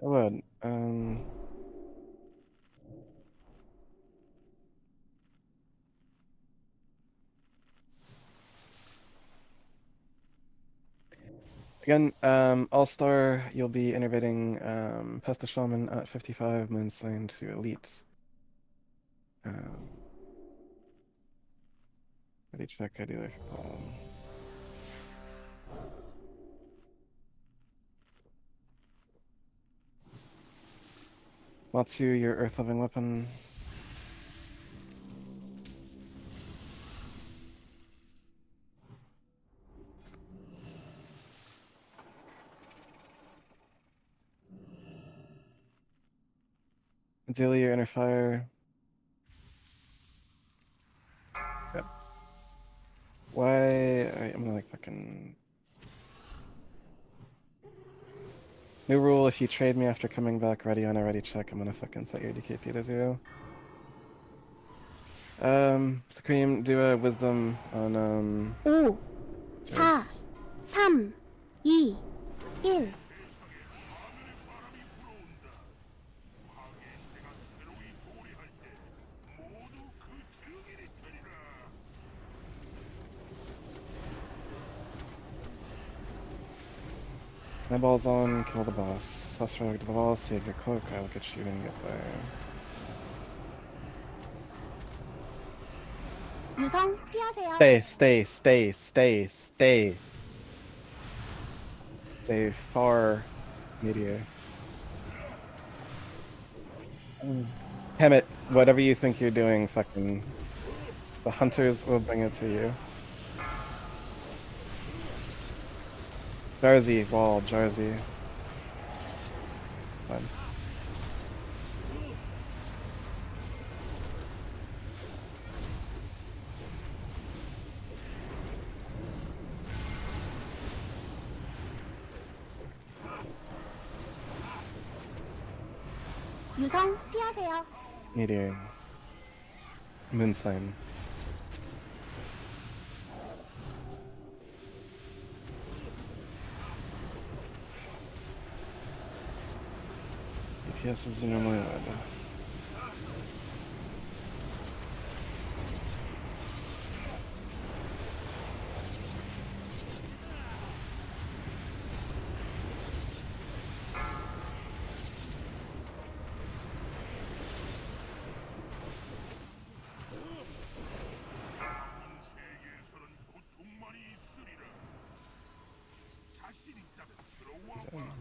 I would. Again, All-Star, you'll be innovating Pesta Shaman at 55, Moonslane to Elite. Ready check, ideally for Paul. Matsu, your Earth-Loving Weapon. Ideally, your Inner Fire. Yep. Why? Alright, I'm gonna like fucking... New rule, if you trade me after coming back ready on a ready check, I'm gonna fucking set your DKP to 0. Supreme, do a wisdom on 5, 4, 3, 2, 1. My ball's on, kill the boss. Let's run to the wall, save your cloak, I will get you when you get there. 유성 피하세요. Stay. Stay far meteor. Damn it, whatever you think you're doing, fucking... The hunters will bring it to you. Jarzy, wall, Jarzy. Fine. 유성 피하세요. Meteor. Moon sign. DPS is normally loud. 세계에서는 고통만이 있으리라. 자신 있다면 들어와 봐.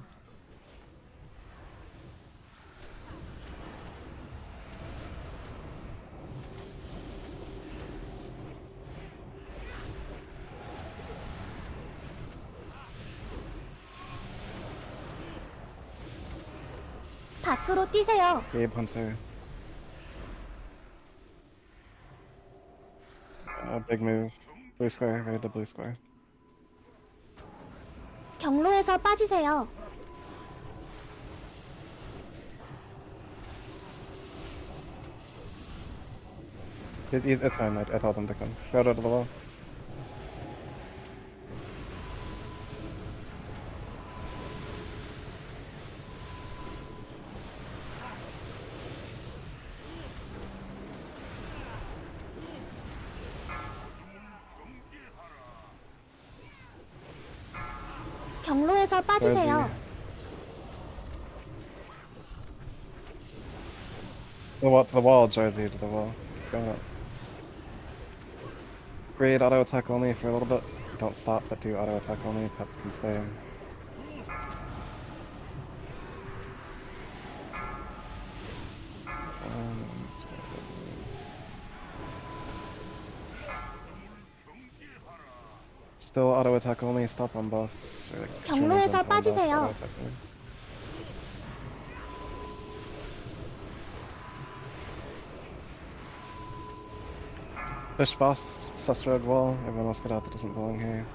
밖으로 뛰세요. Gabe Hunter. Big move. Blue square, right to blue square. 경로에서 빠지세요. It's fine, I told them to come. Go to the wall. 경로에서 빠지세요. To the wall, Jersey, to the wall. Go up. Grade auto attack only for a little bit. Don't stop, but do auto attack only. Pets can stay. Still auto attack only. Stop on boss. Or, like, extremely 경로에서 jump on boss, 빠지세요. auto attack only. Fish boss, sus red wall. Everyone else get out that doesn't belong here.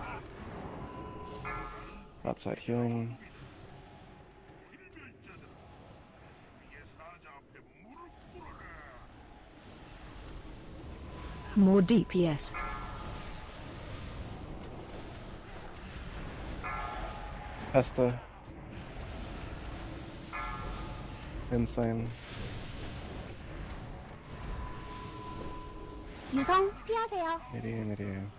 Outside healing. 수위의 사자 앞에 무릎 꿇어라. More DPS. Pesta. Insane. 유성 피하세요. Idiot.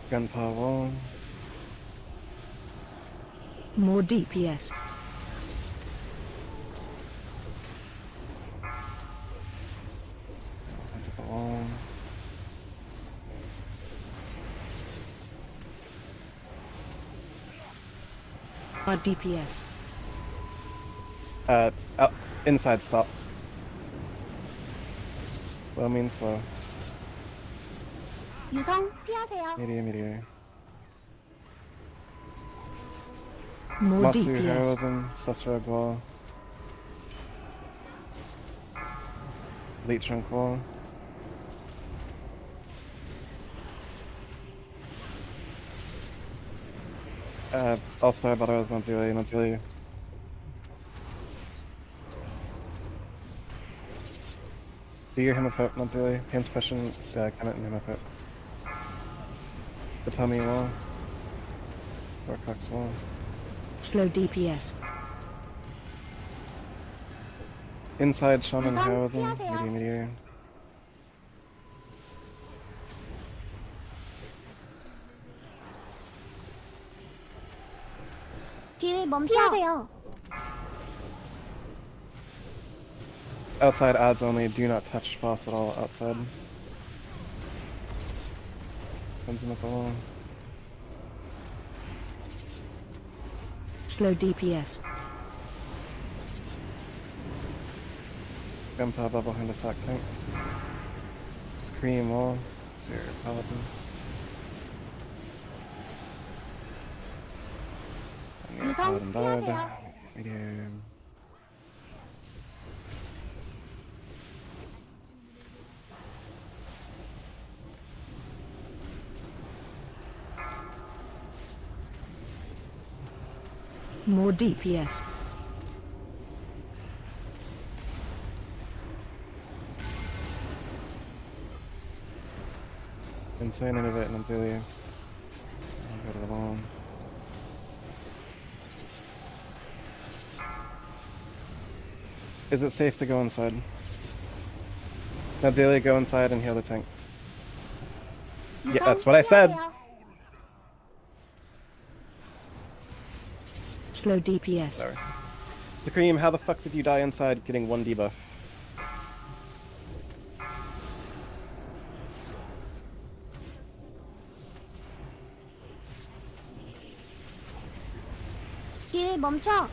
Gunpowder wall. More DPS. Onto the wall. Our DPS. Out, inside stop. Slow means slow. 유성 피하세요. Meteor. More Matsu DPS. heroism, Sesrog wall. Elite trunk wall. All-star battles, not really. Do your hemophobe, not really. Hands pushing, Kemet and hemophobe. The tummy wall. Warcock's wall. Slow DPS. Inside shaman 유성 heroism, 피하세요. meteor. 딜 멈추세요. Outside ads only, do not touch boss at all outside. Sends him at the wall. Slow DPS. Gunpowder behind the sack tank. Scream wall. It's your paladin. And your 유성 paladin died. 피하세요. Medium. More DPS. Insane innovate and Anzelia. I'll go to the long. Is it safe to go inside? Anzelia, go inside and heal the tank. Yeah, 유성 that's what I said. 피하세요. Slow DPS. Sorry. Supreme, how the fuck did you die inside getting 1 debuff? 길 멈춰.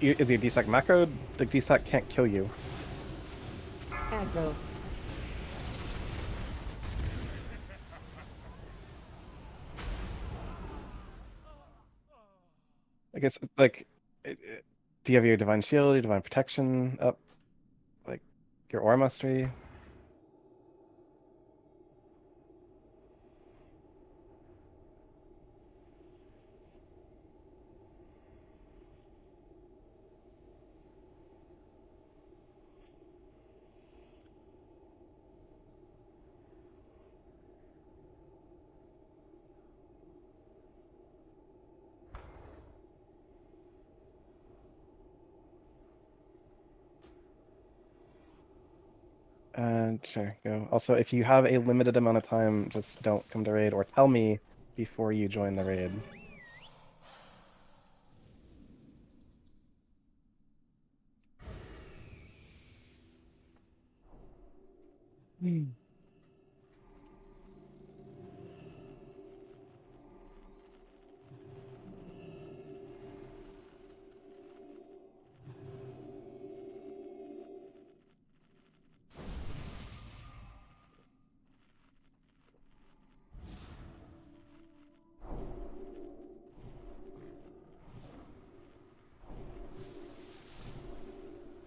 Is your DSAC macro? The DSAC can't kill you. Aggro. I guess, like, do you have your Divine Shield, your Divine Protection up? Like, your Aura Mastery? And sure, go. Also, if you have a limited amount of time, just don't come to raid or tell me before you join the raid.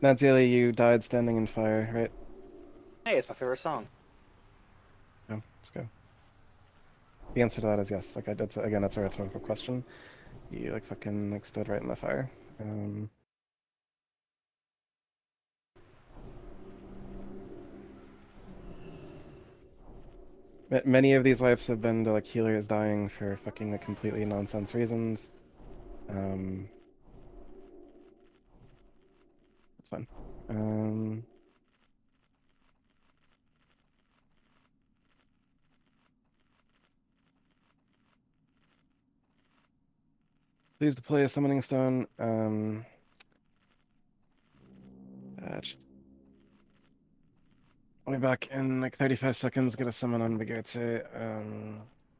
Nadzieli, you died standing in fire, right? Hey, it's my favorite song. No, let's go. The answer to that is yes. Like, that's again, that's a rhetorical question. You like fucking like stood right in the fire. Many of these wipes have been to like healers dying for fucking like completely nonsense reasons. It's fine. Please deploy a summoning stone. I'll be back in like 35 seconds. Get a summon on Vigate.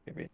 Maybe.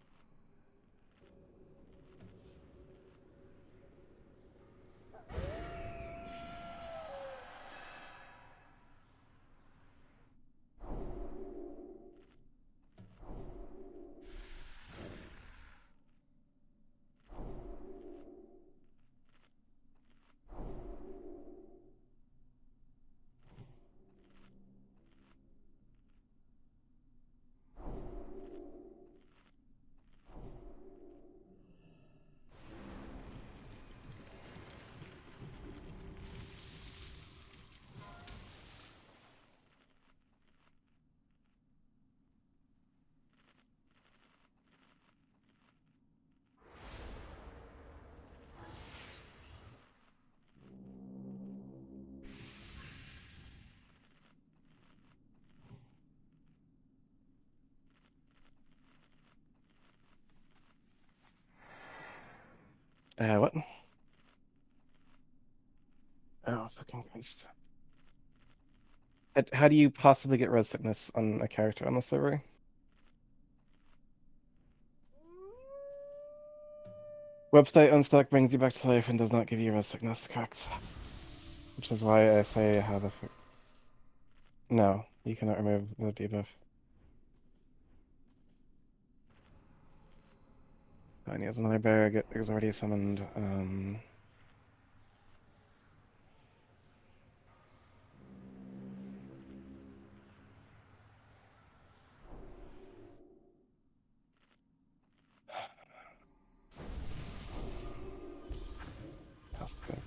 What? Oh, fucking Christ. How do you possibly get res sickness on a character on the server? Website unstuck brings you back to life and does not give you res sickness, correct? Which is why I say how the fuck. No, you cannot remove the debuff. Fine, he has another bear. There's already summoned. lost the guy.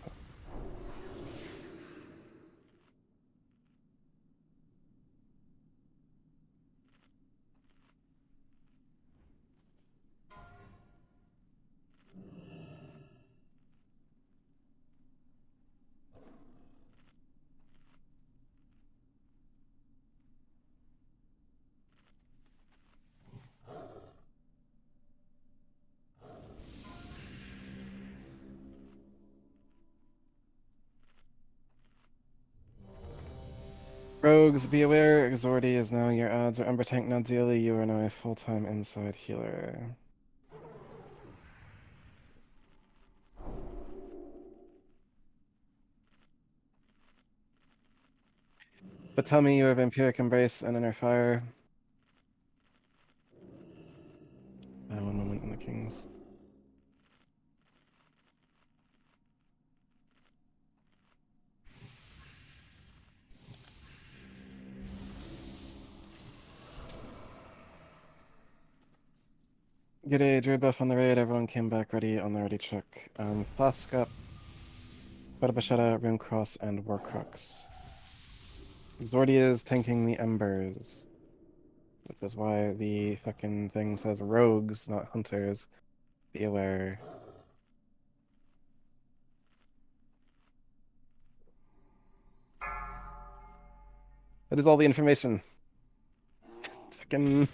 Rogues, be aware, Exordi is now your odds, or Ember Tank Nadzili, you are now a full-time inside healer. But tell me you have Vampiric Embrace and Inner Fire. One moment in the Kings. G'day, Drew buff on the raid, everyone came back ready on the ready check. Flask up, Bashada, Rune Cross, and Warcrux. Zordi is tanking the Embers. Which is why the fucking thing says rogues, not hunters. Be aware. That is all the information. Fucking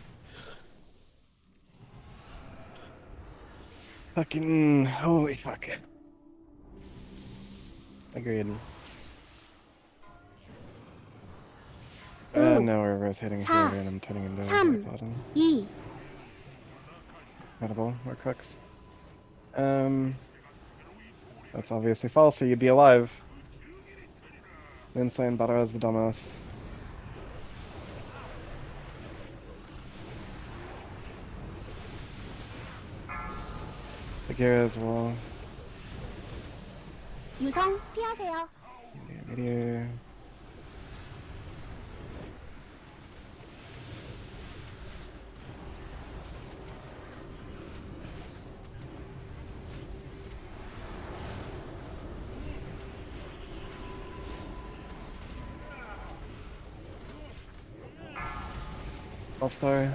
holy fuck. Agreed. Now we're rotating here and I'm turning into a bottom. 2, Incredible, Warcrux. That's obviously false, or you'd be alive. Insane Bada is the dumbass. Bagheera as well. 유성 피하세요. Meteor. All-Star.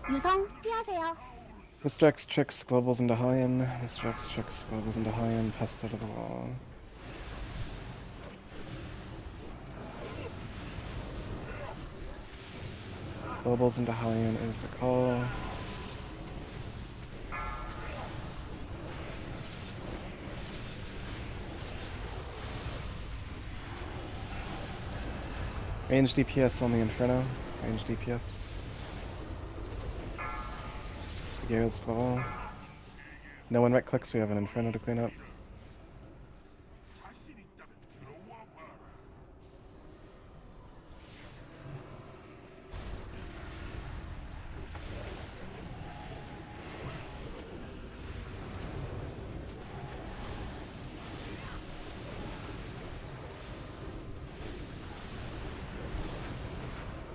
유성 피하세요. Distracts, tricks, globals into high-end. Distracts, tricks, globals into high-end. Pest out of the wall. Globals into high-end is the call. Range DPS on the Inferno. Range DPS. Gears to the wall. No one right clicks, we have an Inferno to clean up. 자신 있다면 들어와 봐라.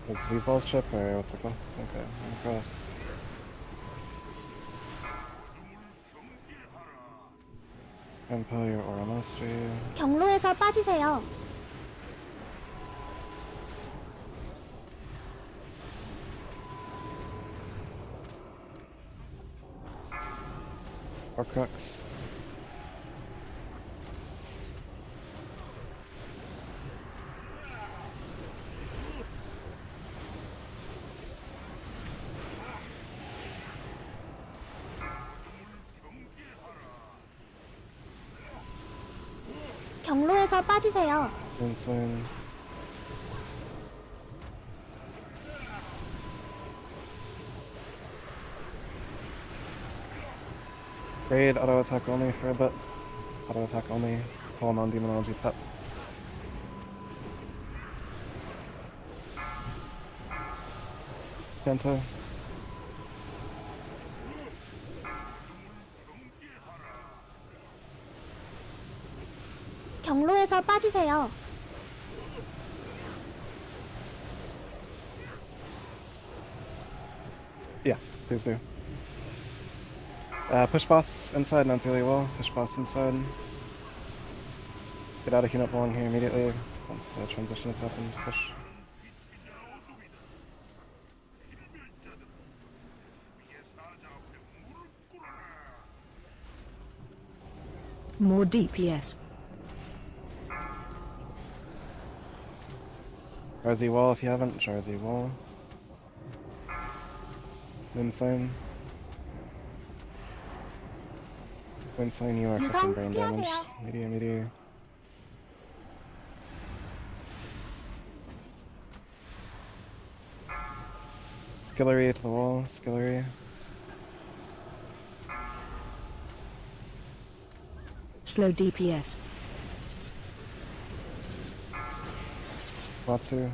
Is these balls chip or what's the call? Okay, I'm across. Empire or Mastery. 경로에서 빠지세요. Horcrux. 경로에서 빠지세요. Insane. Raid auto attack only for a bit. Auto attack only. Call non-demonology pets. Santa. 물에서 빠지세요. Yeah, please do. Push boss inside, not really well. Push boss inside. Get out of Hunut Belong here immediately once the transition has happened. Push. 수비의 사자 앞에 무릎 꿇어라. More DPS. Jersey wall if you haven't. Jersey wall. Insane. Insane, you are fucking 유성 brain damaged. 피하세요. Media. Skillery to the wall. Skillery. Slow DPS. Matsu.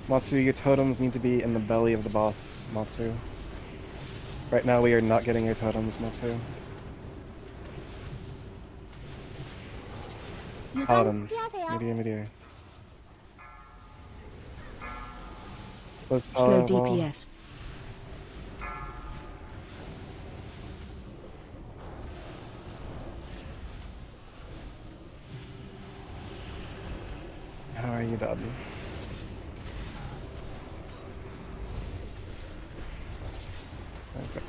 Matsu, your totems need to be in the belly of the boss, Matsu. Right now we are not getting your totems, Matsu. 유성 Paladins. 피하세요. Media. Let's Slow power wall. DPS. How are you, Dad? Okay.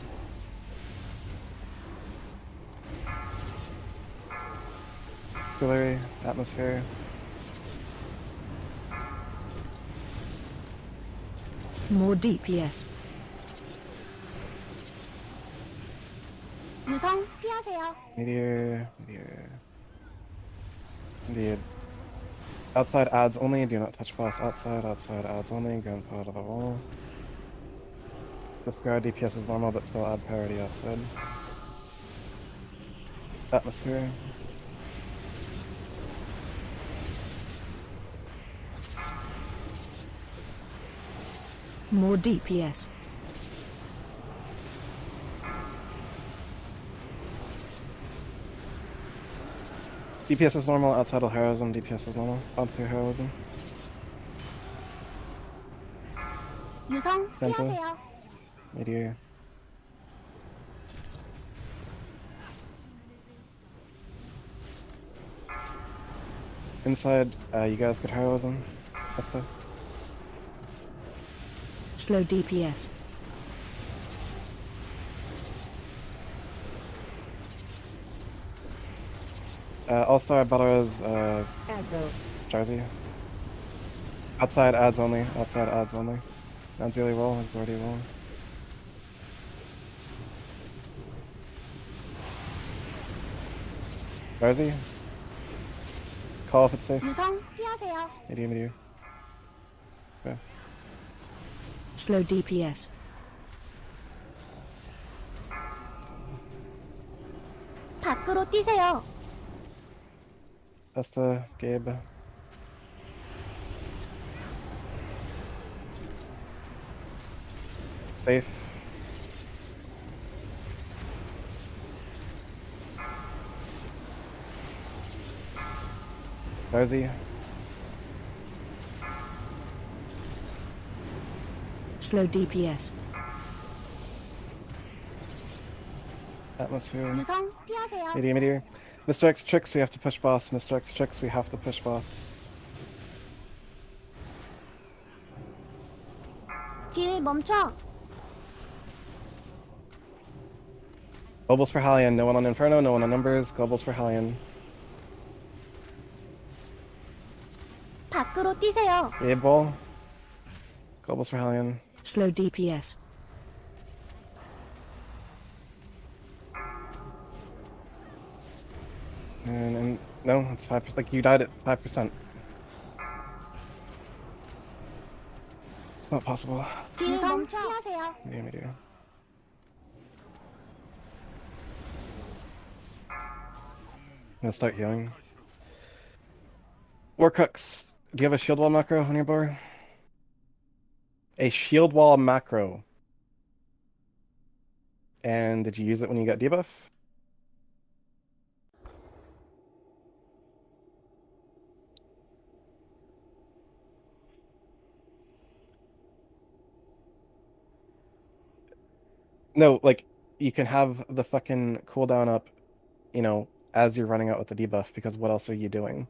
Skillery, atmosphere. More DPS. 유성 피하세요. Meteor. Indeed. Outside ads only, do not touch boss. Outside ads only, go and power to the wall. Discard DPS is normal, but still add priority outside. Atmosphere. More DPS. DPS is normal, outside of heroism, DPS is normal. Onto heroism. 유성 센터. 피하세요. Meteor. Inside, you guys get heroism. Esther. Slow DPS. All-star battlers, Aggro. Jersey. Outside ads only, Nanzili roll, Exordi roll. Jersey. Call if it's safe. 유성 피하세요. Meteor. Okay. Slow DPS. 밖으로 뛰세요. Esther, Gabe. Safe. Jersey. Slow DPS. Atmosphere. 유성 피하세요. Meteor. Mr. X tricks, we have to push boss. Mr. X tricks, we have to push boss. 딜 멈춰. Globals for Hallion. No one on Inferno, no one on Numbers. Globals for Hallion. 밖으로 뛰세요. Gabe Ball. Globals for Hallion. Slow DPS. And no, it's 5%. Like, you died at 5%. It's not possible. 딜 멈춰. 피하세요. Meteor. I'm gonna start healing. Warcooks, do you have a shield wall macro on your board? A shield wall macro. And did you use it when you got debuff? No, like, you can have the fucking cooldown up, you know, as you're running out with the debuff, because what else are you doing?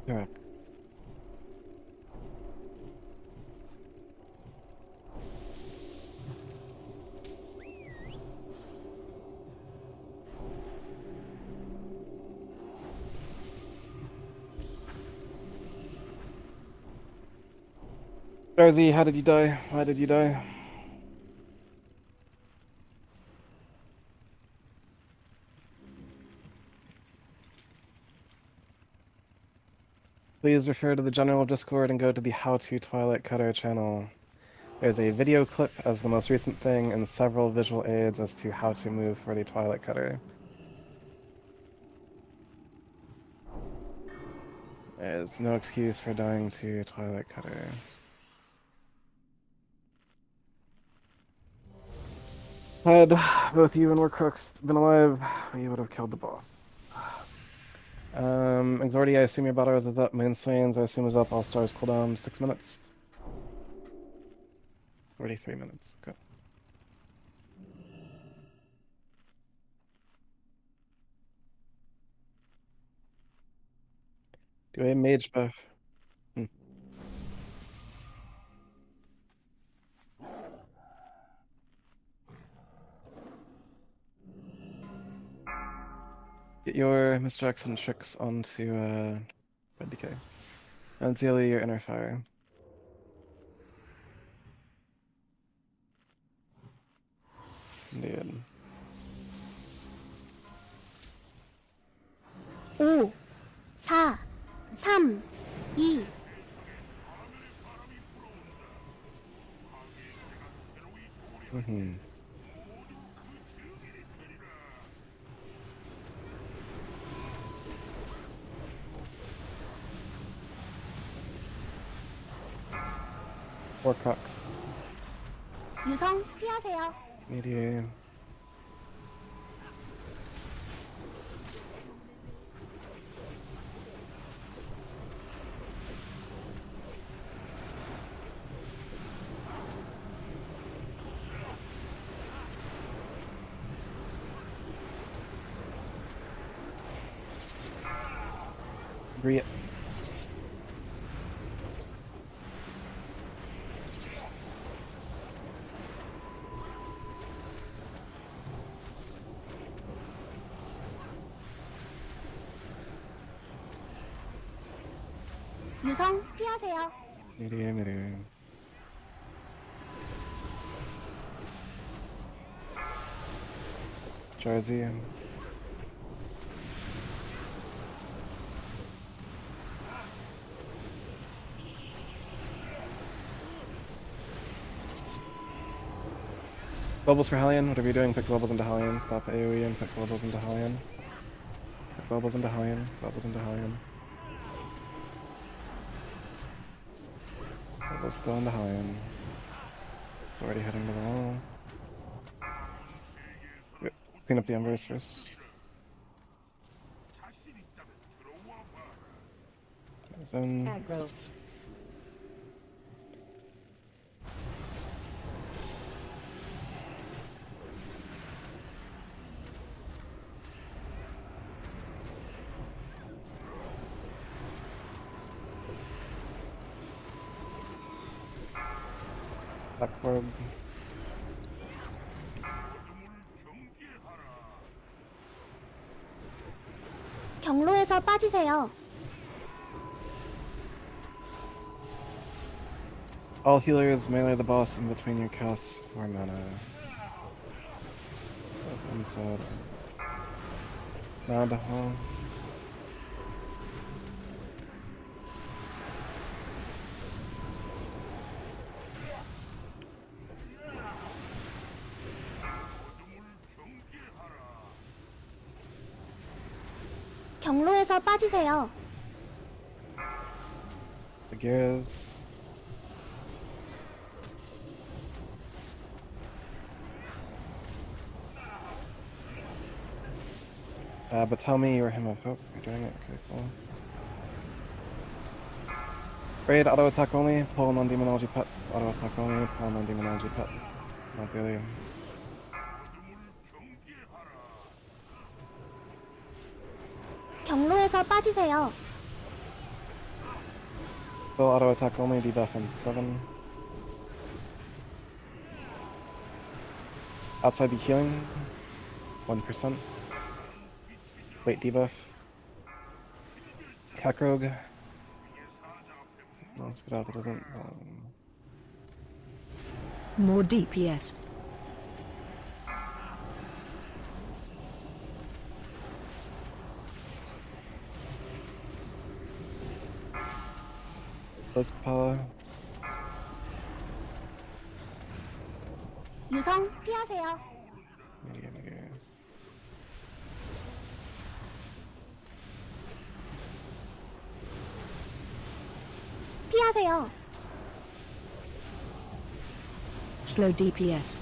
Correct. Darcy, how did you die? Why did you die? Please refer to the general Discord and go to the How to Twilight Cutter channel. There's a video clip as the most recent thing and several visual aids as to how to move for the Twilight Cutter. There's no excuse for dying to Twilight Cutter. Had both you and Warcrux been alive, we would have killed the boss. Exordi, I assume your battle is up. Moonslains, I assume is up. All stars cooldown 6 minutes. 43 minutes. Good. Do a mage buff. Get your Mr. Jackson tricks onto Red Decay. And Zelia, your inner fire. Dude. 5, 4, 3, 2. Mm-hmm. Warcrux. 유성 피하세요. Mediate. Agree it. 유성 피하세요. Mediate. Jersey. Globals for Hellion, whatever you're doing, put globals into Hellion. Stop AoE and put globals into Hellion. Put globals into Hellion. Globals into Hellion. Globals still into Hellion. It's already heading to the wall. Good. Clean up the embers first. Zone. Aggro. Backward. 경로에서 빠지세요. All healers melee the boss in between your casts for mana. Both inside. Round a hole. 경로에서 빠지세요. The gears. But tell me you're him of hope. You're doing it. Okay, cool. Raid auto attack only. Pull non-demonology pet. Auto attack only. Pull non-demonology pet. Not the other. 경로에서 빠지세요. Full auto attack only. Debuff in 7. Outside the healing. 1%. Wait, debuff. Hack rogue. No, let's get out. That doesn't. More DPS. Let's power. 유성 피하세요. 피하세요. Slow DPS.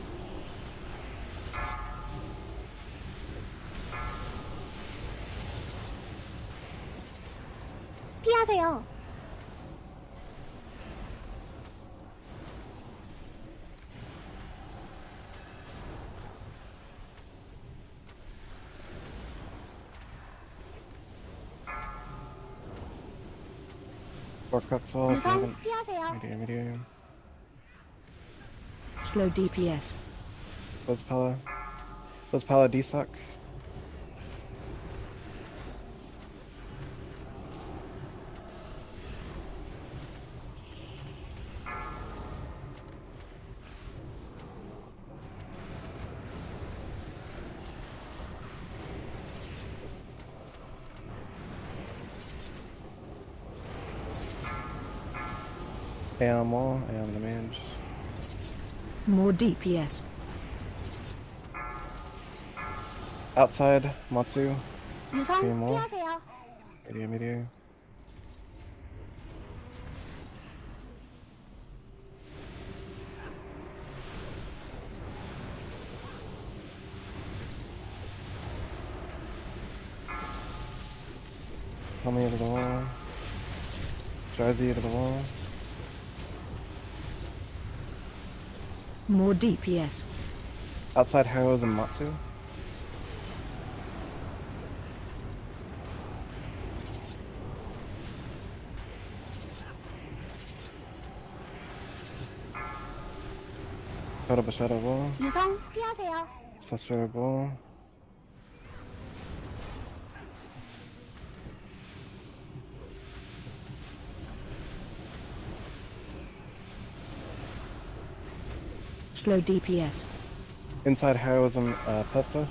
피하세요. Warcrux wall. 유성 피하세요. Medium. Slow DPS. Buzzpala. Buzzpala desuck. Aeon wall. Aeon the mage. More DPS. Outside. Matsu. 유성 Okay, more. 피하세요. Media. Tell me to the wall. Drowsy to the wall. More DPS. Outside Harrows and Matsu. Shadow wall. 유성 피하세요. Sorcerer wall. Slow DPS. Inside Heroism Pesta.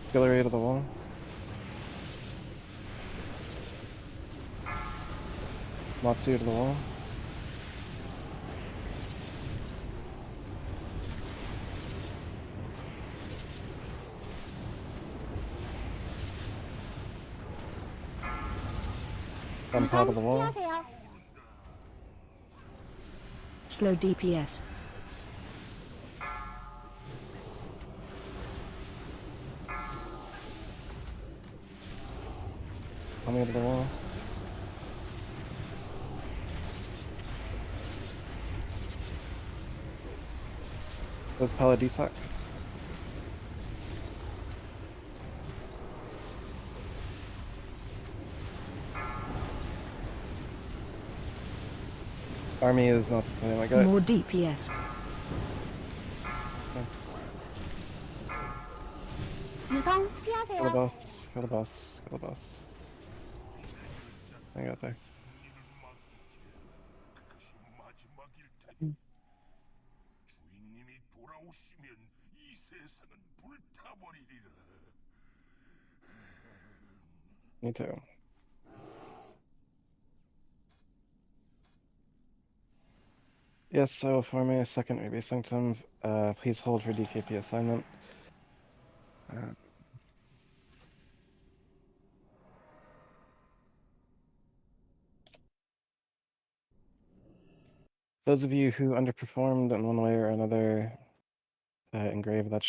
Skillery to the wall. Matsu to the wall. On top 유성 of the wall. 피하세요. Slow DPS. Coming to the wall. There's Paladisac. Army is not the name I got. More DPS. 유성 Kill the 피하세요. boss. Kill the boss. Kill the boss. I got there. 그것이 마지막일 테니 주인님이 돌아오시면 이 세상은 불타버리리라. Me too. Yes, so for my second Ruby Sanctum, please hold for DKP assignment. Those of you who underperformed in one way or another, engrave that